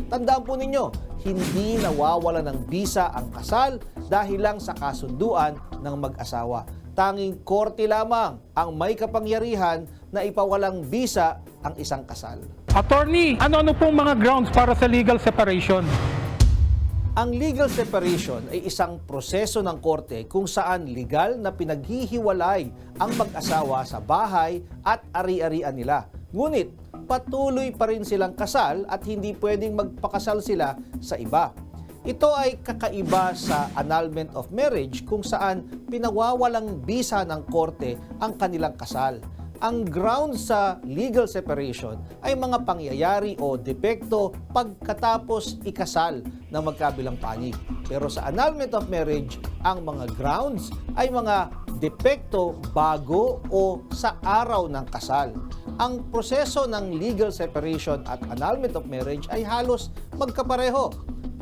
Tandaan po ninyo, hindi nawawala ng bisa ang kasal dahil lang sa kasunduan ng mag-asawa. Tanging korte lamang ang may kapangyarihan na ipawalang bisa ang isang kasal. Attorney, ano-ano pong mga grounds para sa legal separation? Ang legal separation ay isang proseso ng korte kung saan legal na pinaghihiwalay ang mag-asawa sa bahay at ari-arian nila. Ngunit patuloy pa rin silang kasal at hindi pwedeng magpakasal sila sa iba. Ito ay kakaiba sa annulment of marriage kung saan pinawawalang bisa ng korte ang kanilang kasal. Ang ground sa legal separation ay mga pangyayari o depekto pagkatapos ikasal ng magkabilang panig. Pero sa annulment of marriage, ang mga grounds ay mga depekto bago o sa araw ng kasal. Ang proseso ng legal separation at annulment of marriage ay halos magkapareho.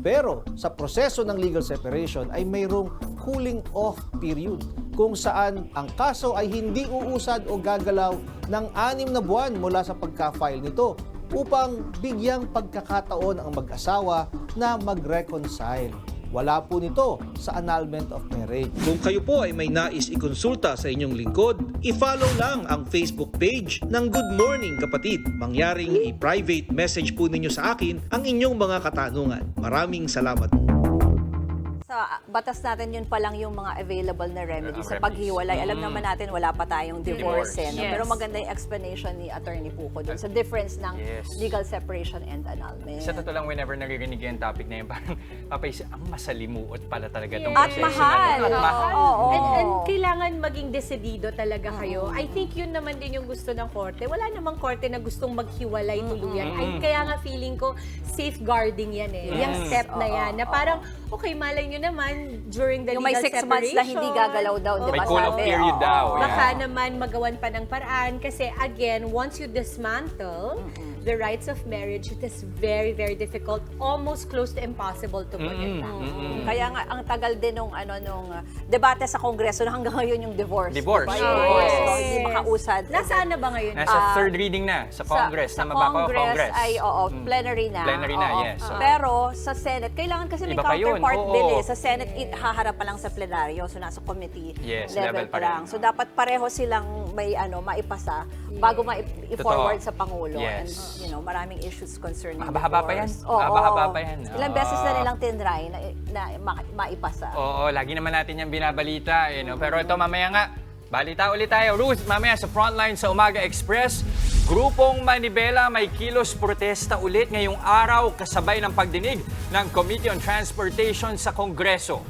Pero sa proseso ng legal separation ay mayroong cooling off period kung saan ang kaso ay hindi uusad o gagalaw ng 6 na buwan mula sa pagka-file nito upang bigyang pagkakataon ang mag-asawa na mag-reconcile. Wala po nito sa annulment of marriage. Kung kayo po ay may nais ikonsulta sa inyong lingkod, i-follow lang ang Facebook page ng Good Morning Kapatid. Mangyaring i-private message po ninyo sa akin ang inyong mga katanungan. Maraming salamat. Sa batas natin yun pa lang yung mga available na remedies sa remedies. paghiwalay. Alam naman natin wala pa tayong divorce. Divorce. No? Yes. Pero maganda yung explanation ni Attorney Puco dun sa difference ng Yes. legal separation and annulment. Sa totoo lang, whenever naririnig yung topic na yun, parang papaisip, ang masalimuot pala talaga itong At proseso mahal. na to. At mahal. Oo. And kailangan maging desidido talaga kayo. I think yun naman din yung gusto ng korte. Wala namang korte na gustong maghiwalay tuluyan. Ay, kaya nga feeling ko, safeguarding yan eh. Yung step na yan. Na parang, okay, malay nyo naman, during the Yung legal may 6 months na hindi gagalaw daw, di May ba? cool-off sabi? period daw. Baka naman magawan pa ng paraan kasi again, once you dismantle the rites of marriage, it is very, very difficult, almost close to impossible to forget that. Kaya nga, ang tagal din nung debate sa Kongreso na hanggang ngayon yung divorce. Divorce. Diba? Yes. So, hindi makausad. Nasaan na ba ngayon? Nasa third reading na sa Congress. Sa Tama ba ako? Congress ay, plenary na. Plenary na, Oo. yes. So, Pero sa Senate, kailangan kasi may Iba pa yun, counterpart oo. bill eh. Sa Senate, haharap pa lang sa plenaryo. So, nasa committee Yes, level level pa pa lang. rin. So, dapat pareho silang may maipasa bago i-forward Totoo. sa Pangulo. Yes. And, maraming issues concerning Mahaba-haba pa yan. divorce. Oo. Mahaba-haba pa yan. Ilang beses na nilang tinry na maipasa. Oo, lagi naman natin yung binabalita. Pero ito mamaya nga, balita ulit tayo. Ruth, mamaya sa Frontline sa Umaga Express, Grupong Manibela may kilos protesta ulit ngayong araw kasabay ng pagdinig ng Committee on Transportation sa Kongreso.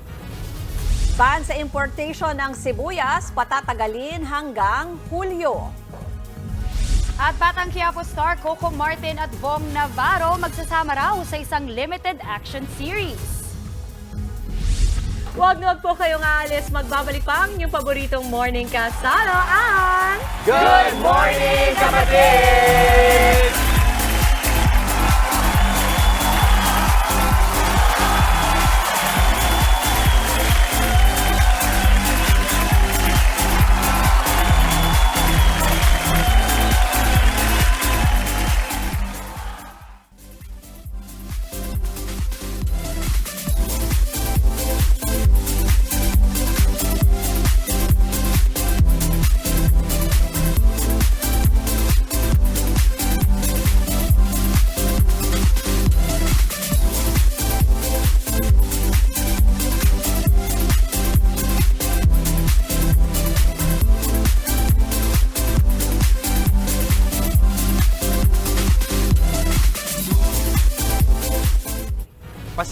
Ban sa importation ng sibuyas patatagalin hanggang Hulyo. At Batang Quiapo star Coco Martin at Bong Navarro magsasama raw sa isang limited action series. Huwag na po kayong aalis. Magbabalik pa ang inyong paboritong morning kasalo ang... Good morning, kapatid!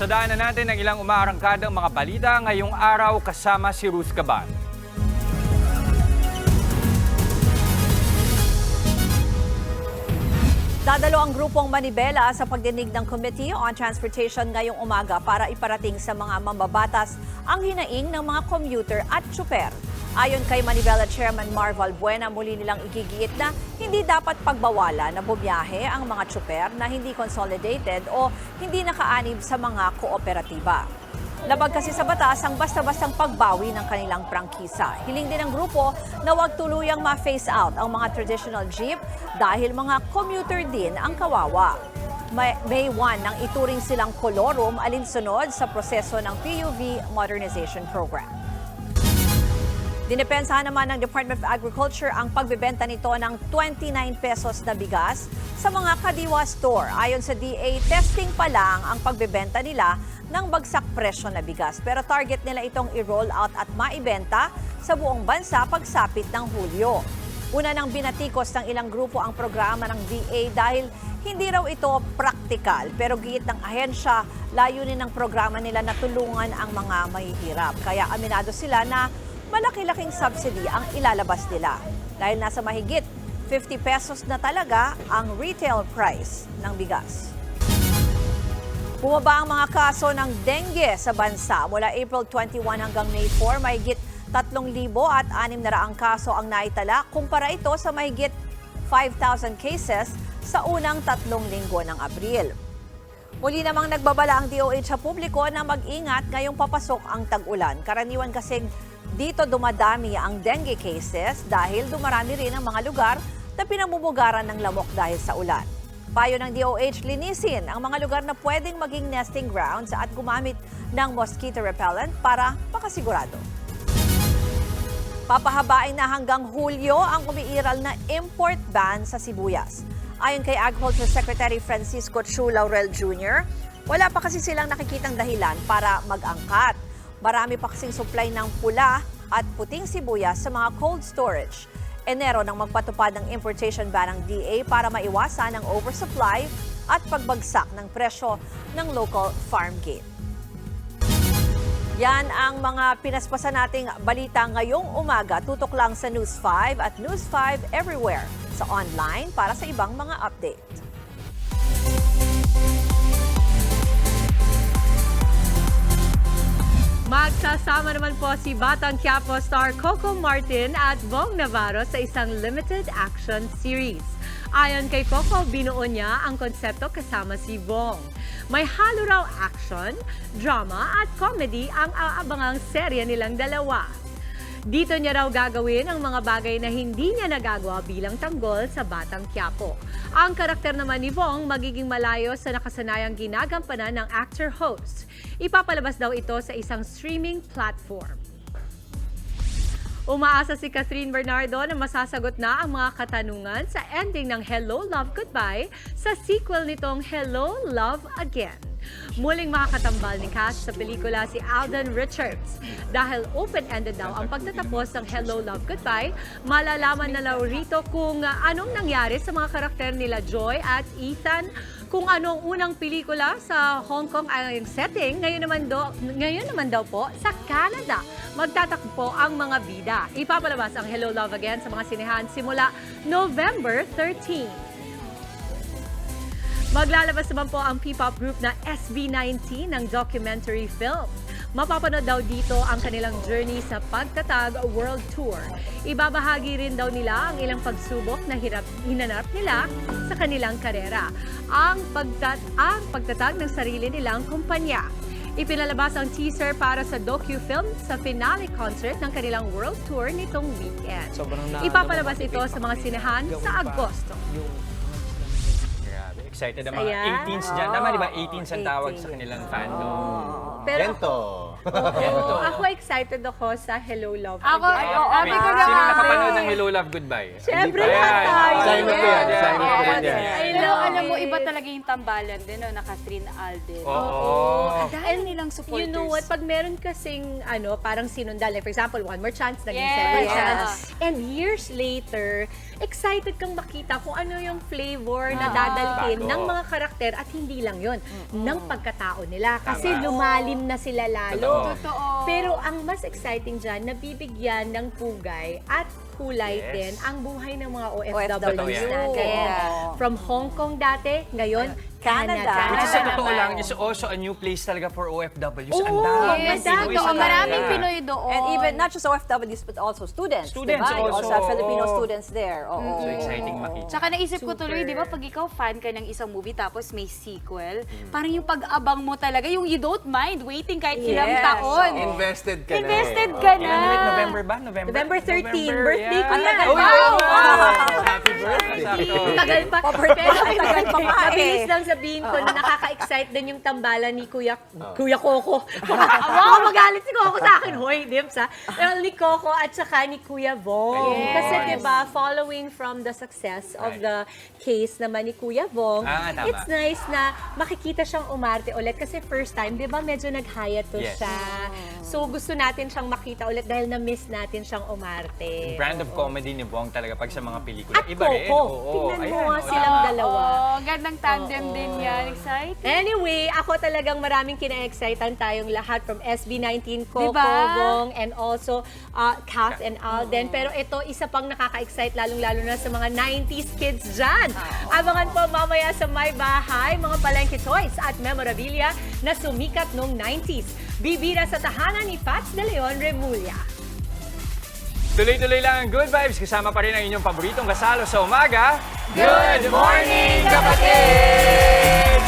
Pasadaan na natin ang ilang umaarangkadang mga balita ngayong araw kasama si Ruth Caban. Dadalo ang grupong Manibela sa pagdinig ng Committee on Transportation ngayong umaga para iparating sa mga mambabatas ang hinaing ng mga commuter at tsuper. Ayon kay Manibela Chairman Marval Buena, muli nilang igigiit na hindi dapat pagbawalan na bumiyahe ang mga tsuper na hindi consolidated o hindi nakaanib sa mga kooperatiba. Labag kasi sa batas ang basta-bastang pagbawi ng kanilang prangkisa. Hiling din ng grupo na huwag tuluyang ma-phase out ang mga traditional jeep dahil mga commuter din ang kawawa. May 1 nang ituring silang kolorum alinsunod sa proseso ng PUV Modernization Program. Dinepensahan naman ng Department of Agriculture ang pagbebenta nito ng 29 pesos na bigas sa mga kadiwa store. Ayon sa DA, testing pa lang ang pagbebenta nila ng bagsak presyo na bigas. Pero target nila itong i-roll out at maibenta sa buong bansa pagsapit ng Hulyo. Una nang binatikos ng ilang grupo ang programa ng DA dahil hindi raw ito praktikal. Pero giit ng ahensya, layunin ng programa nila na tulungan ang mga mahihirap. Kaya aminado sila na malaki-laking subsidy ang ilalabas nila. Dahil nasa mahigit 50 pesos na talaga ang retail price ng bigas. Bumaba ang mga kaso ng dengue sa bansa. Mula April 21 hanggang May 4, mahigit 3,600 kaso ang naitala. Kumpara ito sa mahigit 5,000 cases sa unang 3 linggo ng Abril. Muli namang nagbabala ang DOH sa publiko na mag-ingat ngayong papasok ang tag-ulan. Karaniwan kasing dito dumadami ang dengue cases dahil dumarami rin ang mga lugar na pinamumugaran ng lamok dahil sa ulan. Payo ng DOH, linisin ang mga lugar na pwedeng maging nesting grounds at gumamit ng mosquito repellent para makasigurado. Papahabain na hanggang Hulyo ang umiiral na import ban sa sibuyas. Ayon kay Agriculture Secretary Francisco Chu Laurel Jr., wala pa kasi silang nakikitang dahilan para mag-angkat. Marami pa kasing supply ng pula at puting sibuyas sa mga cold storage. Enero nang magpatupad ng importation ban ng DA para maiwasan ang oversupply at pagbagsak ng presyo ng local farm gate. Yan ang mga pinaspasan nating balita ngayong umaga. Tutok lang sa News 5 at News 5 everywhere sa online para sa ibang mga update. Magsasama naman po si Batang Quiapo star Coco Martin at Bong Navarro sa isang limited action series. Ayon kay Coco, binuo niya ang konsepto kasama si Vong. May halo raw action, drama at comedy ang aabangang serye nilang dalawa. Dito niya raw gagawin ang mga bagay na hindi niya nagagawa bilang tanggol sa Batang Quiapo. Ang karakter naman ni Vong magiging malayo sa nakasanayang ginagampanan ng actor-host. Ipapalabas daw ito sa isang streaming platform. Umaasa si Catherine Bernardo na masasagot na ang mga katanungan sa ending ng Hello, Love, Goodbye sa sequel nitong Hello, Love, Again. Muling makakatambal ni cast sa pelikula si Alden Richards. Dahil open-ended daw ang pagtatapos ng Hello, Love, Goodbye, malalaman na raw rito kung anong nangyari sa mga karakter nila Joy at Ethan, kung anong unang pelikula sa Hong Kong ang setting, ngayon naman daw po sa Canada. Magtatakbo ang mga bida. Ipapalabas ang Hello, Love, Again sa mga sinehan simula November 13. Maglalabas naman po ang P-pop group na SB19 ng documentary film. Mapapanood daw dito ang kanilang journey sa pagtatag world tour. Ibabahagi rin daw nila ang ilang pagsubok na hinanap nila sa kanilang karera. Ang pagtatag ng sarili nilang kumpanya. Ipinalabas ang teaser para sa docu-film sa finale concert ng kanilang world tour nitong weekend. Ipapalabas ito sa mga sinehan sa Agosto. Excited ang mga 18s dyan. Tama, di ba? 18s ang tawag sa kanilang fandom. Gento. Oo, ako excited ako sa Hello, Love, Ako, Again. Sino nakapanood ng Hello, Love, Goodbye? Siyempre Ayan. lahat tayo. Sign up yan. Sign up ko rin yan. Alam mo, iba talaga yung tambalan din, no, na Catherine Alden. Oo. Ang dahil nilang supporters. You know what? Pag meron kasing, parang sinundal, like for example, One More Chance, naging Yes. Second Yes. Chance. And years later, excited kang makita kung ano yung flavor na dadalhin Bago. ng mga karakter at hindi lang yon ng pagkatao nila. Kasi Tama. lumalim na sila lalo. Totoo. Pero ang mas exciting dyan, nabibigyan ng pugay at kulay Yes. din ang buhay ng mga Totoo OFWs yan. natin. Yeah. From Hong Kong dati, ngayon, Canada. Which is sa Canada totoo naman. lang, is also a new place talaga for OFWs. Oo, Ang daming yes, Pinoy sa maraming Canada. Pinoy doon. And even not just OFWs but also students. Students diba? You also, also have Filipino oo. students there. Oo. So exciting makita. Tsaka naisip ko tuloy, di ba, pag ikaw fan ka ng isang movie tapos may sequel, parang yung pag-abang mo talaga, yung you don't mind waiting kahit ilang Yes. taon. Invested ka na. Invested ka na. November ba? November 13, birthday ko yeah. yan. Oh, Wow! wow! Happy birthday! Sakto. Tagal pa. Pero tagal pa nga eh. mabilis lang sabihin ko na nakaka-excite din yung tambalan ni Kuya Coco. Wow, magalit si Coco sa akin. Hoy, Dims ha. Pero ni Coco at saka ni Kuya Vong. Yes. Kasi diba, following from the success of the case naman ni Kuya Vong, Tama. it's nice na makikita siyang umarte ulit. Kasi first time, diba, medyo nag-hiatus Yes. siya. So gusto natin siyang makita ulit dahil na-miss natin siyang umarte. Brand of comedy ni Bong talaga pag sa mga pelikula. At Iba rin. Coco. Oo. Tingnan mo Ayan, nga oo, silang tama. dalawa. Oo, gandang tandem din yan. Exciting. Anyway, ako talagang maraming kina-excitan tayong lahat from SB19, Coco, Diba? Bong, and also Kath and Alden. Pero ito, isa pang nakaka-excite, lalong-lalo na sa mga 90s kids dyan. Abangan po mamaya sa My Bahay, mga palengke toys at memorabilia na sumikat noong 90s. Bibira sa tahanan ni Pats de Leon Remulla. Tuloy-tuloy lang ang good vibes. Kasama pa rin ang inyong paboritong kasalo sa umaga. Good morning, kapatid!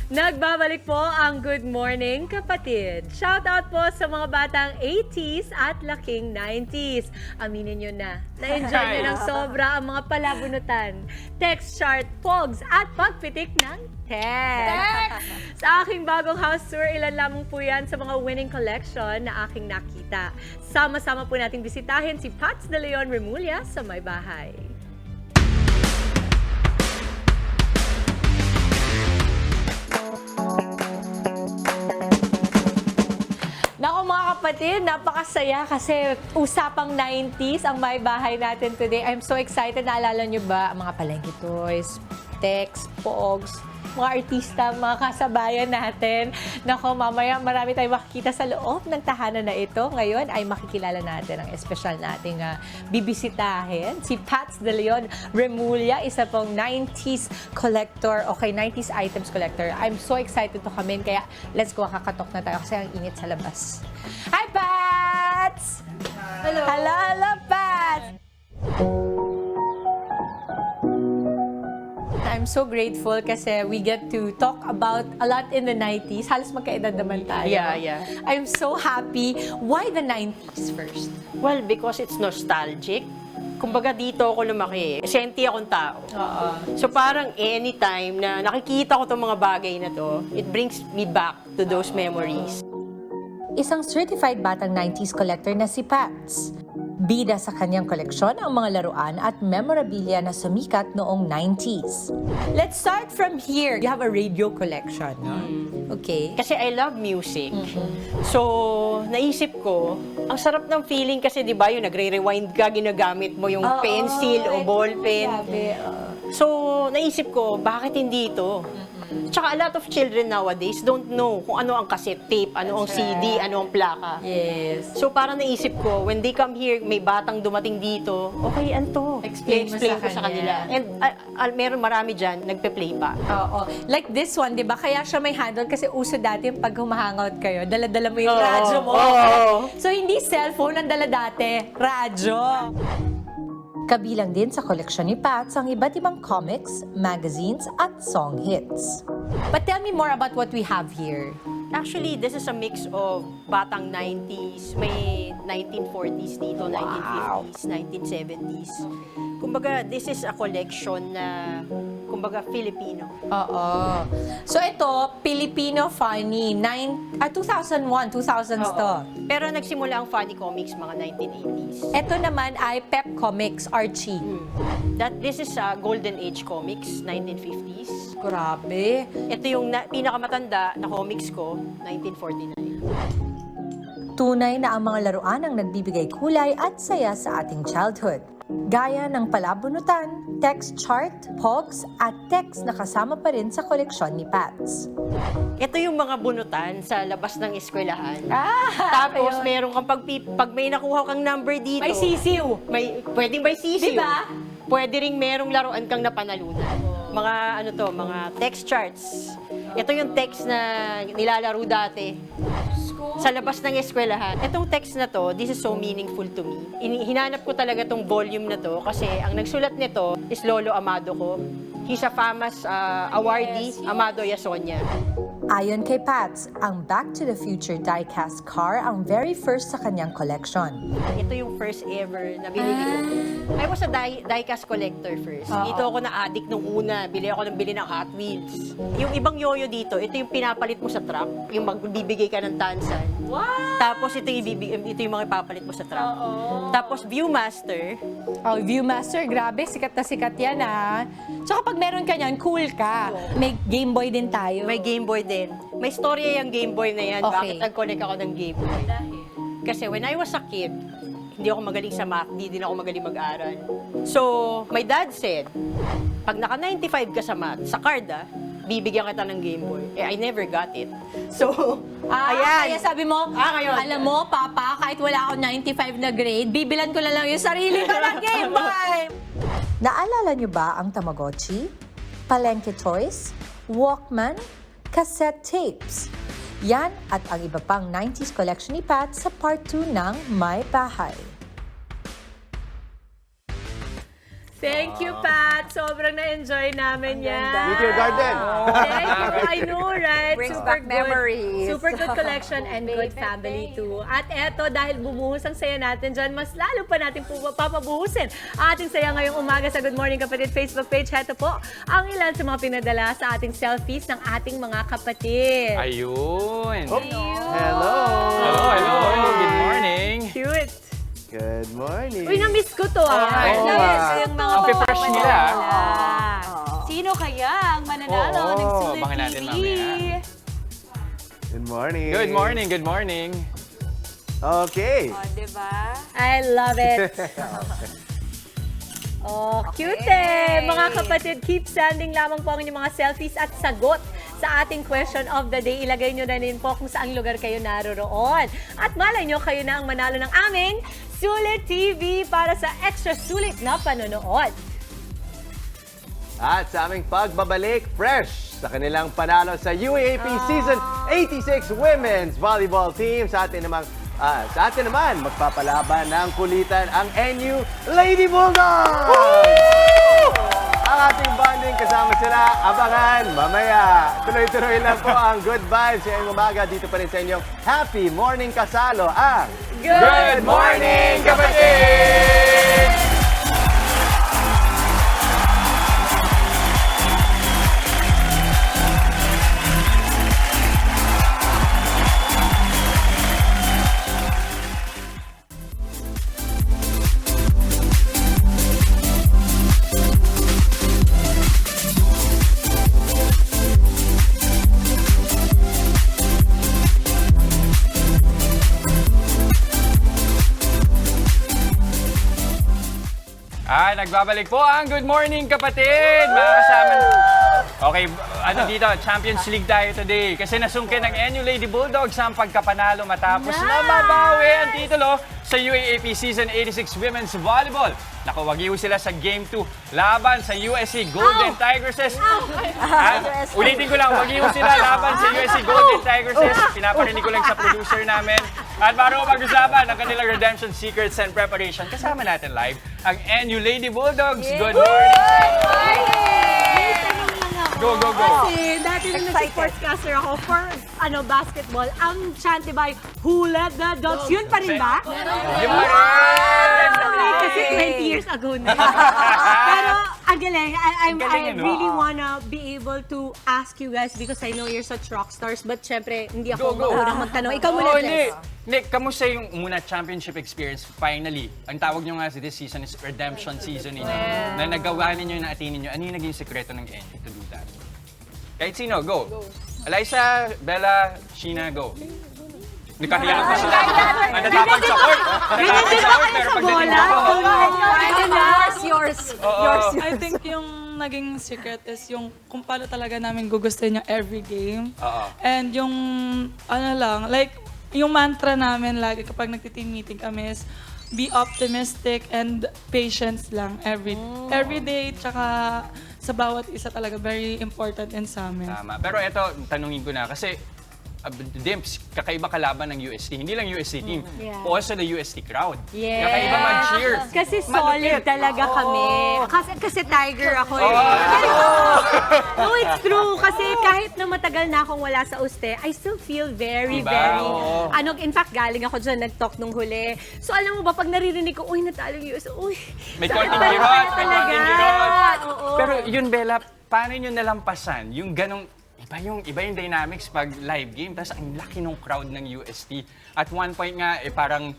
Nagbabalik po ang Good Morning Kapatid. Shoutout po sa mga batang 80s at laking 90s. Aminin nyo na, na-enjoy nyo ng sobra ang mga palabunutan, text chart, pogs at pagpitik ng text. Sa aking bagong house tour, ilan lamang po yan sa mga winning collection na aking nakita. Sama-sama po nating bisitahin si Pats de Leon Remulla sa May Bahay. kapatid, napakasaya kasi usapang 90s ang may bahay natin today. I'm so excited. Naalala nyo ba ang mga palengke toys, Tex, Pogs, mga artista, mga kasabayan natin. Nako, mamaya marami tayong makikita sa loob ng tahanan na ito. Ngayon ay makikilala natin ang espesyal nating bibisitahin. Si Pats De Leon Remulla, isa pong 90s collector, 90s items collector. I'm so excited to come in, kaya let's go, kakatok na tayo kasi ang init sa labas. Hi, Pats! Hello! Hello, Pats! I'm so grateful kasi we get to talk about a lot in the 90s. Halos magkaedad naman tayo. Yeah. I'm so happy. Why the 90s first? Well, because it's nostalgic. Kumbaga dito ako lumaki. Senti akong tao. So parang anytime na nakikita ko itong mga bagay na to, it brings me back to those memories. Isang certified batang 90s collector na si Pats. Bida sa kanyang koleksyon ang mga laruan at memorabilia na sumikat noong 90s. Let's start from here. You have a radio collection. Okay. Kasi I love music. So, naisip ko, ang sarap ng feeling kasi 'di ba, yung nagre-rewind ka, ginagamit mo yung pencil o ballpen. So, naisip ko, bakit hindi ito? Tsaka a lot of children nowadays don't know kung ano ang cassette tape, ano ang CD, ano ang plaka. Yes. So parang naisip ko, when they come here, may batang dumating dito, okay, ano to? Explain mo ko sa sa kanila. kanya. And meron marami dyan, nagpe-play pa. Oo. Like this one, di ba? Kaya siya may handle kasi uso dati yung pag humahangout kayo, dala-dala mo yung radyo mo. So hindi cellphone ang dala dati, radyo. Kabilang din sa koleksyon ni Pats ang iba't ibang comics, magazines at song hits. But tell me more about what we have here. Actually, this is a mix of batang 90s, may 1940s dito, 1950s, 1970s. Kumbaga, this is a collection na, kumbaga, Filipino. Oo. So ito, Filipino funny, 2001, 2000s to. Pero nagsimula ang funny comics mga 1980s. Ito naman ay Pep Comics, Archie. This is Golden Age Comics, 1950s. Grabe. Ito yung pinakamatanda na comics ko, 1949. Tunay na ang mga laruan ang nagbibigay kulay at saya sa ating childhood. Gaya ng palabunutan, text chart, pogs, at text na kasama pa rin sa koleksyon ni Pats. Ito yung mga bunutan sa labas ng eskwelahan. Tapos meron kang pag may nakuha kang number dito. May sisiw. Pwedeng may sisiw. Diba? Pwede ring merong laruan kang napanalunan. Mga text charts. Ito yung text na nilalaro dati sa labas ng eskwelahan. Itong text na to, this is so meaningful to me. Hinanap ko talaga tong volume na to kasi ang nagsulat nito is Lolo Amado ko. He's a famous awardee, Amado Yasonia. Ayon kay Pats, ang Back to the Future diecast car ang very first sa kanyang collection. Ito yung first ever na binili ko. I was a diecast collector first. Dito ako na-addict nung una. Bili ng Hot Wheels. Yung ibang yoyo dito, ito yung pinapalit mo sa truck. Yung magbibigay ka ng tansan. Wow! Tapos ito yung mga ipapalit mo sa truck. Tapos Viewmaster. Viewmaster, grabe. Sikat na sikat yan, Tsaka pag meron ka niyan, cool ka. May Game Boy din tayo. May Game Boy din. May storya yung Game Boy na yan. Okay. Bakit nag-connect ako ng Game Boy? Kasi when I was a kid, hindi ako magaling sa math, hindi din ako magaling mag-aral. So, my dad said, pag naka 95 ka sa math, sa card bibigyan kita ng Game Boy. I never got it. So, ayan. Kaya sabi mo, alam mo, Papa, kahit wala akong 95 na grade, bibilan ko na lang yung sarili ko ng Game Boy! Naalala niyo ba ang Tamagotchi? Palengke toys? Walkman? Cassette tapes? Yan at ang iba pang 90s collection ni Pat sa part 2 ng My Bahay. Thank you, Pat. Sobrang na-enjoy namin yan. With your garden. Thank you. I know, right? Brings Super back good. memories. Super good collection and good family too. At eto, dahil bumuhos ang saya natin dyan, mas lalo pa natin papabuhusin ang ating saya ngayong umaga sa Good Morning Kapatid Facebook page. Heto po ang ilan sa mga pinadala sa ating selfies ng ating mga kapatid. Ayun. Hello. Hello. Good morning. Cute. Good morning. Uy, na-miss ko to Ang pe-fresh nila. Sino kaya ang mananalo ng Sulit abangan natin TV? mamaya. Good morning. Good morning. Good morning. Okay. O, diba? I love it. Oh, cute eh! Mga kapatid, keep sending lamang po ang inyong mga selfies at sagot sa ating question of the day. Ilagay nyo na rin po kung saang lugar kayo naroroon. At malay nyo, kayo na ang manalo ng aming Sulit TV para sa extra sulit na panonood. At sa aming pagbabalik, fresh sa kanilang panalo sa UAAP Season 86 Women's Volleyball Team. Sa atin naman, magpapalaban ng kulitan ang NU Lady Bulldogs! Ang ating bonding kasama sila, abangan mamaya. Tuloy-tuloy lang po ang good vibes ngayong umaga dito pa rin sa inyong Happy Morning Kasalo, ang Good Morning, Kapatid! Nagbabalik po ang Good Morning, Kapatid! Mga kasama. Okay, dito, Champions League tayo today. Kasi nasungkin ng NU Lady Bulldogs ang pagkapanalo matapos na mabawi ang titulo sa UAAP Season 86 Women's Volleyball. Naku, wagiw sila sa Game 2 laban sa USC Golden Tigresses. Ulitin ko lang, wagiw sila laban sa USC Golden Tigresses. Pinaparinig ko lang sa producer namin. At para pag-usapan ang kanilang redemption secrets and preparation, kasama natin live ang NU Lady Bulldogs. Good morning! Go, go, go! Kasi dati nung nag-sportscaster ako for basketball, ang chant diba, who let the dogs? Yun pa rin ba? Yun pa rin! Kasi 20 years ago na. Pero ang galing. I really wanna be able to ask you guys because I know you're such rock stars, but syempre, hindi ako maunang magtanong. Ikaw muna, Tess. Nick, kamusta yung championship experience finally? Ang tawag nyo nga this season is redemption season ninyo. Na nagawa ninyo, na atinin nyo. Ano yung naging sekreto ng NU to do that? Kahit sino, go. Eliza, Bella, Sheena, go. Nagkahiyaan pa sila. Ang natapag sa court. Natapag sa court, pero pagdating mo. Yours. I think yung naging secret is yung kung paano talaga namin gugustuhin yung every game. And yung, yung mantra namin lagi kapag nagti-team meeting kami is be optimistic and patience lang every day. Tsaka sa bawat isa talaga very important and sa amin. Tama. Pero ito, tanungin ko na kasi Dimps, kakaiba kalaban ng UST. Hindi lang UST team, also the UST crowd. Yes. Kakaiba mag-cheer. Kasi solid talaga kami. Kasi Tiger ako eh. No, it's true. Kasi kahit na matagal na akong wala sa UST, I still feel very, in fact, galing ako dyan, nag-talk nung huli. So alam mo ba, pag naririnig ko, uy, natalo yung UST, uy, may konting kirot. talaga. Pero yun, Bella, paano nyo nalampasan yung ganong Iba yung dynamics pag live game, tapos ang laki ng crowd ng UST. At one point nga, parang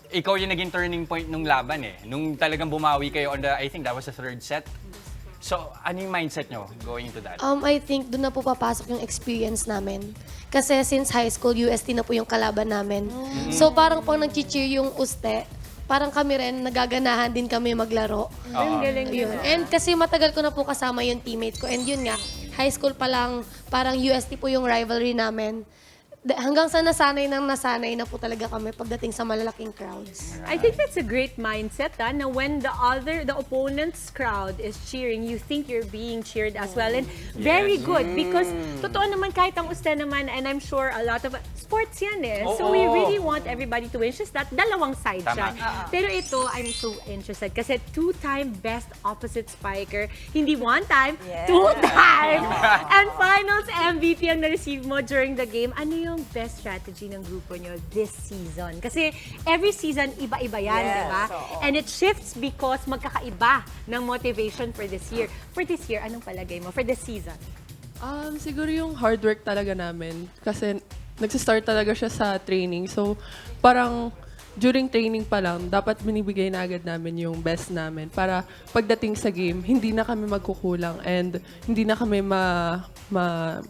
ikaw yung naging turning point nung laban nung talagang bumawi kayo on I think that was the third set. So, ano yung mindset nyo going into that? I think doon na po papasok yung experience namin. Kasi since high school, UST na po yung kalaban namin. So, parang pang nag-cheer yung UST, parang kami rin, nagaganahan din kami maglaro. Yun. And kasi matagal ko na po kasama yung teammate ko. And yun nga, high school pa lang, parang UST po yung rivalry namin. Hanggang sa nasanay na po talaga kami pagdating sa malalaking crowds. I think that's a great mindset, na when the opponent's crowd is cheering, you think you're being cheered as well. And very good because totoo naman kahit ang UST naman, and I'm sure a lot of sports yan So we really want everybody to win. It's just that dalawang side siya. Pero ito, I'm so interested kasi two-time best opposite spiker. Hindi one time, two-time! And finals MVP ang na-receive mo during the game. Ano yung best strategy ng grupo nyo this season? Kasi every season, iba-iba yan, di ba? And it shifts because magkakaiba ng motivation for this year. For this year, anong palagay mo? For this season? Siguro yung hard work talaga namin. Kasi nagsistart talaga siya sa training. So, parang during training pa lang, dapat binibigay na agad namin yung best namin para pagdating sa game, hindi na kami magkukulang and hindi na kami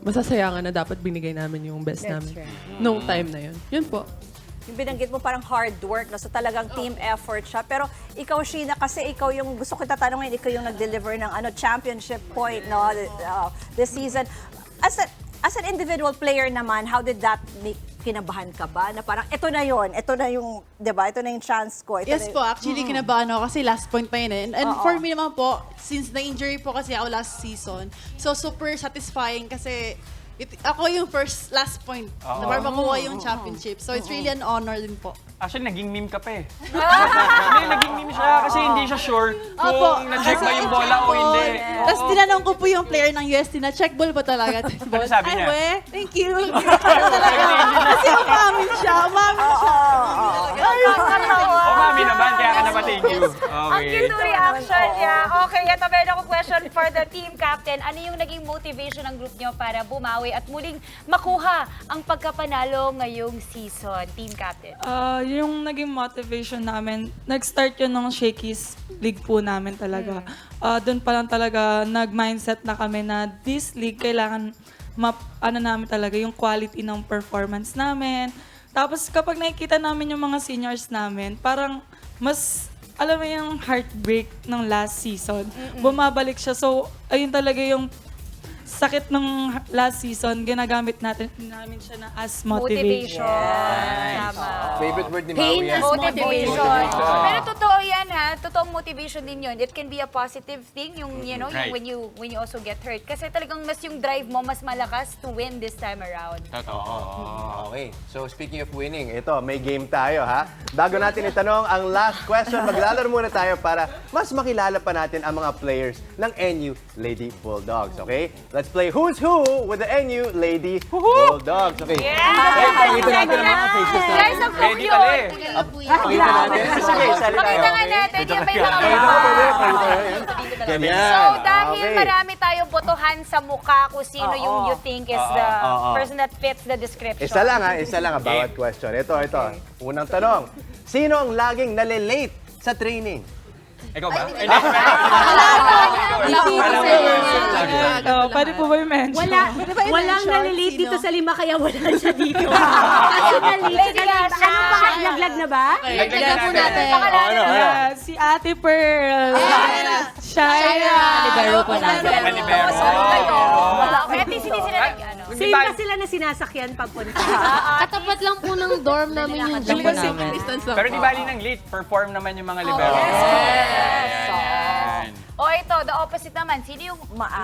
masasayangan na dapat binigay namin yung best namin nung time na yun. Yun po. yung binanggit mo parang hard work, no? So talagang team effort siya. Pero ikaw, Sheena, kasi ikaw yung, gusto ko tatanungin, ikaw yung nag-deliver ng championship point, no? This season. As an individual player naman, how did that make, kinabahan ka ba? Na parang, ito na yung, di ba? Ito na yung chance ko. Yes po, actually kinabahan ako kasi last point pa yun eh. And for me naman po, since na-injury po kasi ako last season, so super satisfying kasi ako yung last point na para makuha yung championship. So it's really an honor din po. Actually, naging meme ka pa eh. Hindi, naging meme siya kasi hindi siya sure kung na-check ba yung bola o hindi. Tapos tinanong ko po yung player ng UST na check ball ba talaga? Ano sabi niya? Ay, thank you. Kasi umamin siya. Umami naman, kaya ka naman thank you. Ang cute ng reaction niya. Okay, ito meron akong question for the team captain. Ano yung naging motivation ng group niyo para bumawi at muling makuha ang pagkapanalo ngayong season, team captain? Yung naging motivation namin, nag-start yun ng Shakey's League po namin talaga. Doon pa lang talaga nag-mindset na kami na this league kailangan namin talaga yung quality ng performance namin. Tapos kapag nakikita namin yung mga seniors namin, parang mas, alam mo yung heartbreak ng last season, bumabalik siya. So, ayun talaga yung sakit ng last season, ginagamit namin siya na as motivation. Tama. Favorite word ni Pain Maui as yan. motivation. Pero totoo yan ha. Totoong motivation din yun. It can be a positive thing, yung, you know, Right. yung when you also get hurt. Kasi talagang mas yung drive mo, mas malakas to win this time around. Totoo. Okay. So speaking of winning, ito, may game tayo ha. Bago natin itanong ang last question, maglalaro muna tayo para mas makilala pa natin ang mga players ng NU Lady Bulldogs. Okay? Let's play Who's Who with the NU Lady Bulldogs. Okay. Pakita natin ang mga faces natin. Guys, ang Ready cute. pala eh. Pakita natin. Sige, sali tayo. Pakita nga natin yung may mga Ganyan. So, dahil Okay. marami tayong botohan sa mukha kung sino yung you think is the person that fits the description. Isa lang ha, bawat question. Ito. Unang tanong. Sino ang laging nalilate sa training? Ikaw ba? Pwede po ba yung mention? Walang nalilate dito sa 5 kaya wala siya dito. Kasi nalilate siya. Ano ba? Laglag na ba? Laglag po natin. Si Ate Pearl. Shaya. Libero po natin. At least hindi sila Same pa sila na sinasakyan papunta. Katapat lang po ng dorm namin yung gym namin. Pero di bali ng late, perform naman yung mga libero. O ito, the opposite naman. Sino yung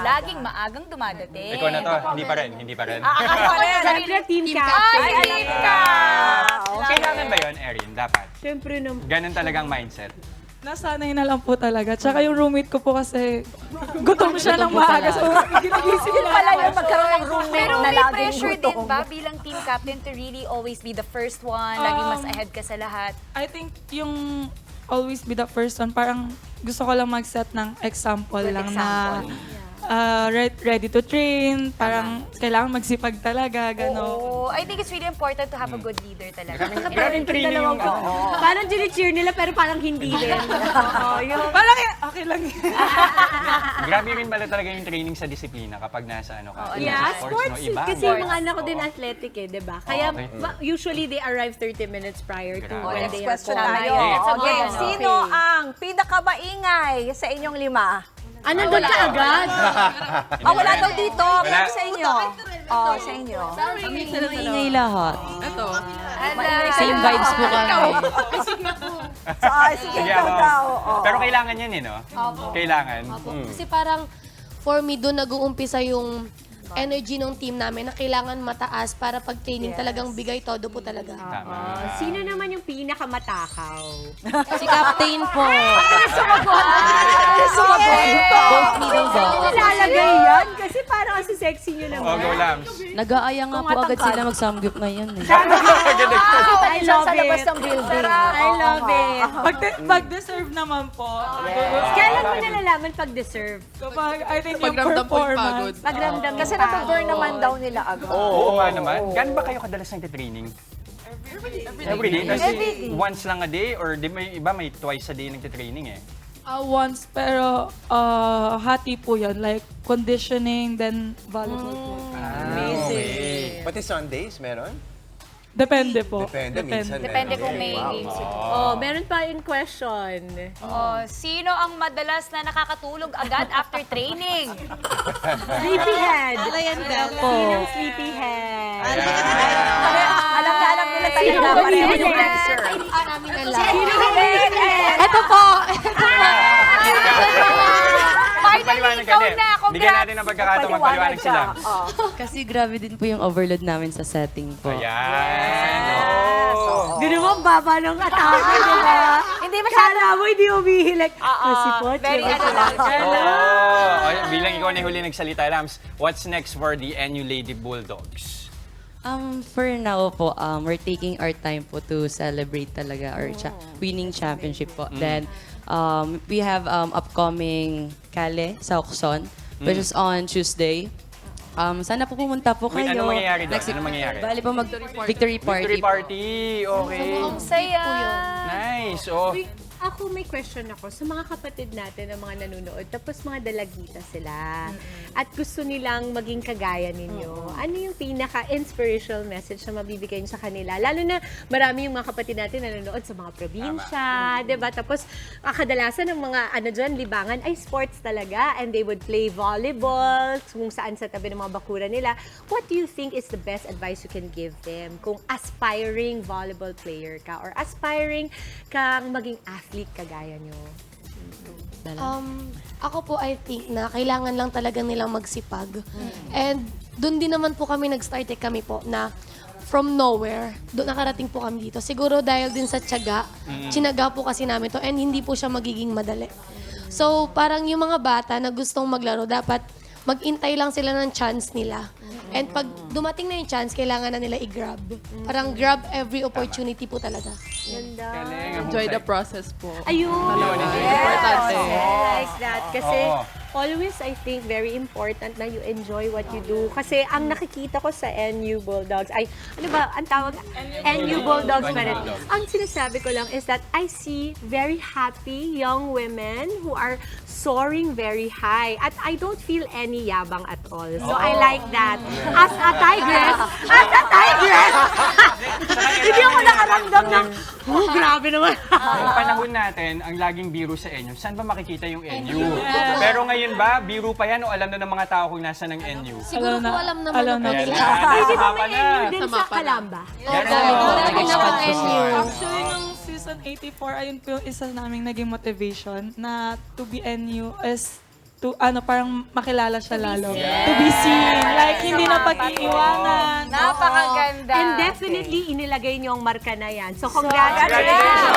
laging maagang dumadating? Ikaw na to, hindi pa rin. Ako na Siyempre, team Ay, captain. team ka! Kailangan ba yun, Erin? Dapat. Siyempre naman. Ganun talagang mindset. Nasanay na lang po talaga. Tsaka yung roommate ko po kasi gutom siya ng maaga. So, ginagising Yun pala yung magkaroon ng roommate Pero na may laging pressure din gutom. ba bilang team captain to really always be the first one, laging mas ahead ka sa lahat? I think yung always be the first one, parang gusto ko lang mag-set ng example lang na ready to train, parang kailangan magsipag talaga, gano'n. Oh, I think it's really important to have a good leader talaga. Maraming training yung Parang gini-cheer nila pero parang hindi rin. Parang okay lang yun. Grabe rin pala talaga yung training sa disiplina kapag nasa ano ka. Yeah, sa sports. no, iba. Kasi yung mga anak ko din athletic eh, di ba? Kaya Okay. usually they arrive 30 minutes prior to when Next they are question called. tayo. Okay, sino ang pinakamaingay sa inyong 5? Nandun ka agad? Wala daw dito. Wala. Pero sa inyo. Sa inyo. Ingay lahat. Ito. Same vibes po kami. Sige, ikaw daw. Pero kailangan yan eh, no? Kailangan. Kasi parang, for me, doon nag-uumpisa yung energy ng team namin na kailangan mataas para pag training talagang bigay todo po talaga. Sino naman yung pinakamatakaw? Si Captain po. Both middle box. Nilalagay yan? Kasi parang kasi sexy nyo naman. Go Lams. Nag-aaya nga po agad sila mag-samgyup ngayon eh. I love Sa labas it. ng building. I love it. Pag-deserve naman po. Kailan mo nalalaman pag-deserve? Kapag, I think yung performance. Pagramdam Kasi nababurn naman daw nila agad. Oo nga naman. Gaano ba kayo kadalas nagtitraining? Every day? Kasi once lang a day or di may iba may twice a day nagtitraining eh. Once, pero hati po yun. Like, conditioning, then volleyball po. Amazing. Pati Sundays, meron? Depende po. Depende kung may games. Oh, meron pa in question. Sino ang madalas na nakakatulog agad after training? Sleepyhead. Ryan Bell po. Sinong sleepyhead? Alam nila tayo na pareho yung answer. Ito po. Magpaliwanag ka din. Bigyan natin ng pagkakataon magpaliwanag sila. Kasi grabe din po yung overload namin sa setting po. Hindi naman baba ng atake, di ba? Hindi masyado. Kala mo hindi umihilig. Kasi po, Very ano lang. Bilang ikaw na huli nagsalita, Rams, what's next for the NU Lady Bulldogs? For now po, we're taking our time po to celebrate talaga our winning championship po. Then, we have upcoming Kale sa Okson, which is on Tuesday. Sana po pumunta po kayo. Ano mangyayari doon? Ano mangyayari? Bali po victory party. Victory party, okay. Saya. Nice. Oh. Ako may question ako sa mga kapatid natin na mga nanonood, tapos mga dalagita sila. At gusto nilang maging kagaya ninyo. Ano yung pinaka-inspirational message na mabibigay niyo sa kanila? Lalo na marami yung mga kapatid natin na nanonood sa mga probinsya, diba? Tapos kadalasan ng mga libangan ay sports talaga, and they would play volleyball kung saan sa tabi ng mga bakura nila. What do you think is the best advice you can give them kung aspiring volleyball player ka or aspiring kang maging athlete kagaya nyo? Ako po, I think na kailangan lang talaga nilang magsipag. And doon din naman po kami nag-start kami po na from nowhere, doon nakarating po kami dito. Siguro dahil din sa tiyaga, tsinaga po kasi namin to and hindi po siya magiging madali. So parang yung mga bata na gustong maglaro, dapat mag-intay lang sila ng chance nila. And pag dumating na yung chance, kailangan na nila i-grab. Parang grab every opportunity po talaga. Ganda. Enjoy the process po. Ayun. Importante. I like that. Kasi always, I think, very important na you enjoy what you do. Kasi ang nakikita ko sa NU Bulldogs, ay, ano ba, ang tawag? NU Bulldogs pa rin. Ang sinasabi ko lang is that I see very happy young women who are soaring very high. At I don't feel any yabang at all. So I like that. As a tigress, hindi ako nakaramdam ng, grabe naman. Yung panahon natin, ang laging biro sa NU, saan ba makikita yung NU? Pero ngayon ba, biro pa yan o alam na ng mga tao kung nasa ng NU? Siguro po alam naman na Hindi ba may NU din sa Kalamba? Actually, nung season 84, ayun po yung isa naming naging motivation na to be NU is to, parang makilala siya lalo. To be seen. Like, hindi na pag-iiwanan. Napakaganda. And definitely, inilagay niyo ang marka na yan. So, congratulations!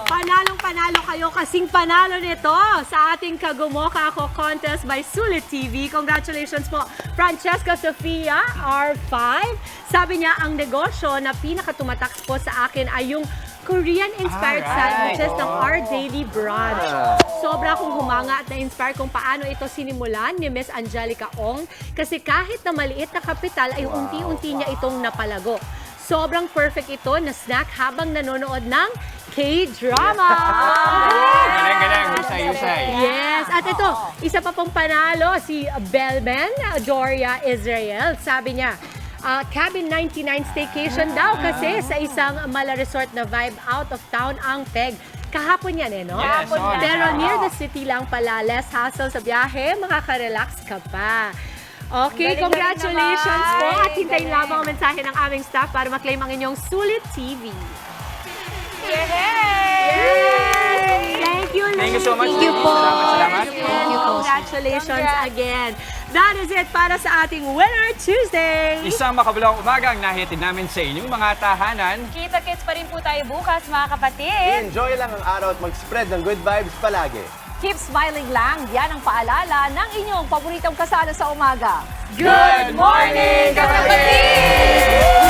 Panalong-panalo kayo kasing panalo nito sa ating Kagumoka Ako Contest by Sulit TV. Congratulations po, Francesca Sofia, R5. Sabi niya, ang negosyo na pinakatumatax po sa akin ay yung Korean-inspired sandwiches ng Our Daily Brunch. Sobra akong humanga at na-inspire kung paano ito sinimulan ni Miss Angelica Ong kasi kahit na maliit na kapital ay unti-unti niya itong napalago. Sobrang perfect ito na snack habang nanonood ng K-drama! Galing, husay. Yes! At ito, isa pa pong panalo, si Belben Doria Israel. Sabi niya, Cabin 99 staycation daw kasi sa isang mala resort na vibe out of town ang peg. Kahapon yan no? Yes, Pero near the city lang pala, less hassle sa biyahe, makaka-relax ka pa. Okay, congratulations po at hintayin lamang ang mensahe ng aming staff para maklaim ang inyong Sulit TV. Yay! Thank you, Thank you so much. Thank you po. Salamat. Congratulations again. That is it para sa ating Winner Tuesday. Isang makabulong umaga ang nahihatid namin sa inyong mga tahanan. Kita-kits pa rin po tayo bukas, mga kapatid. Enjoy lang ang araw at mag-spread ng good vibes palagi. Keep smiling lang. Yan ang paalala ng inyong paboritong kasana sa umaga. Good morning, kapatid!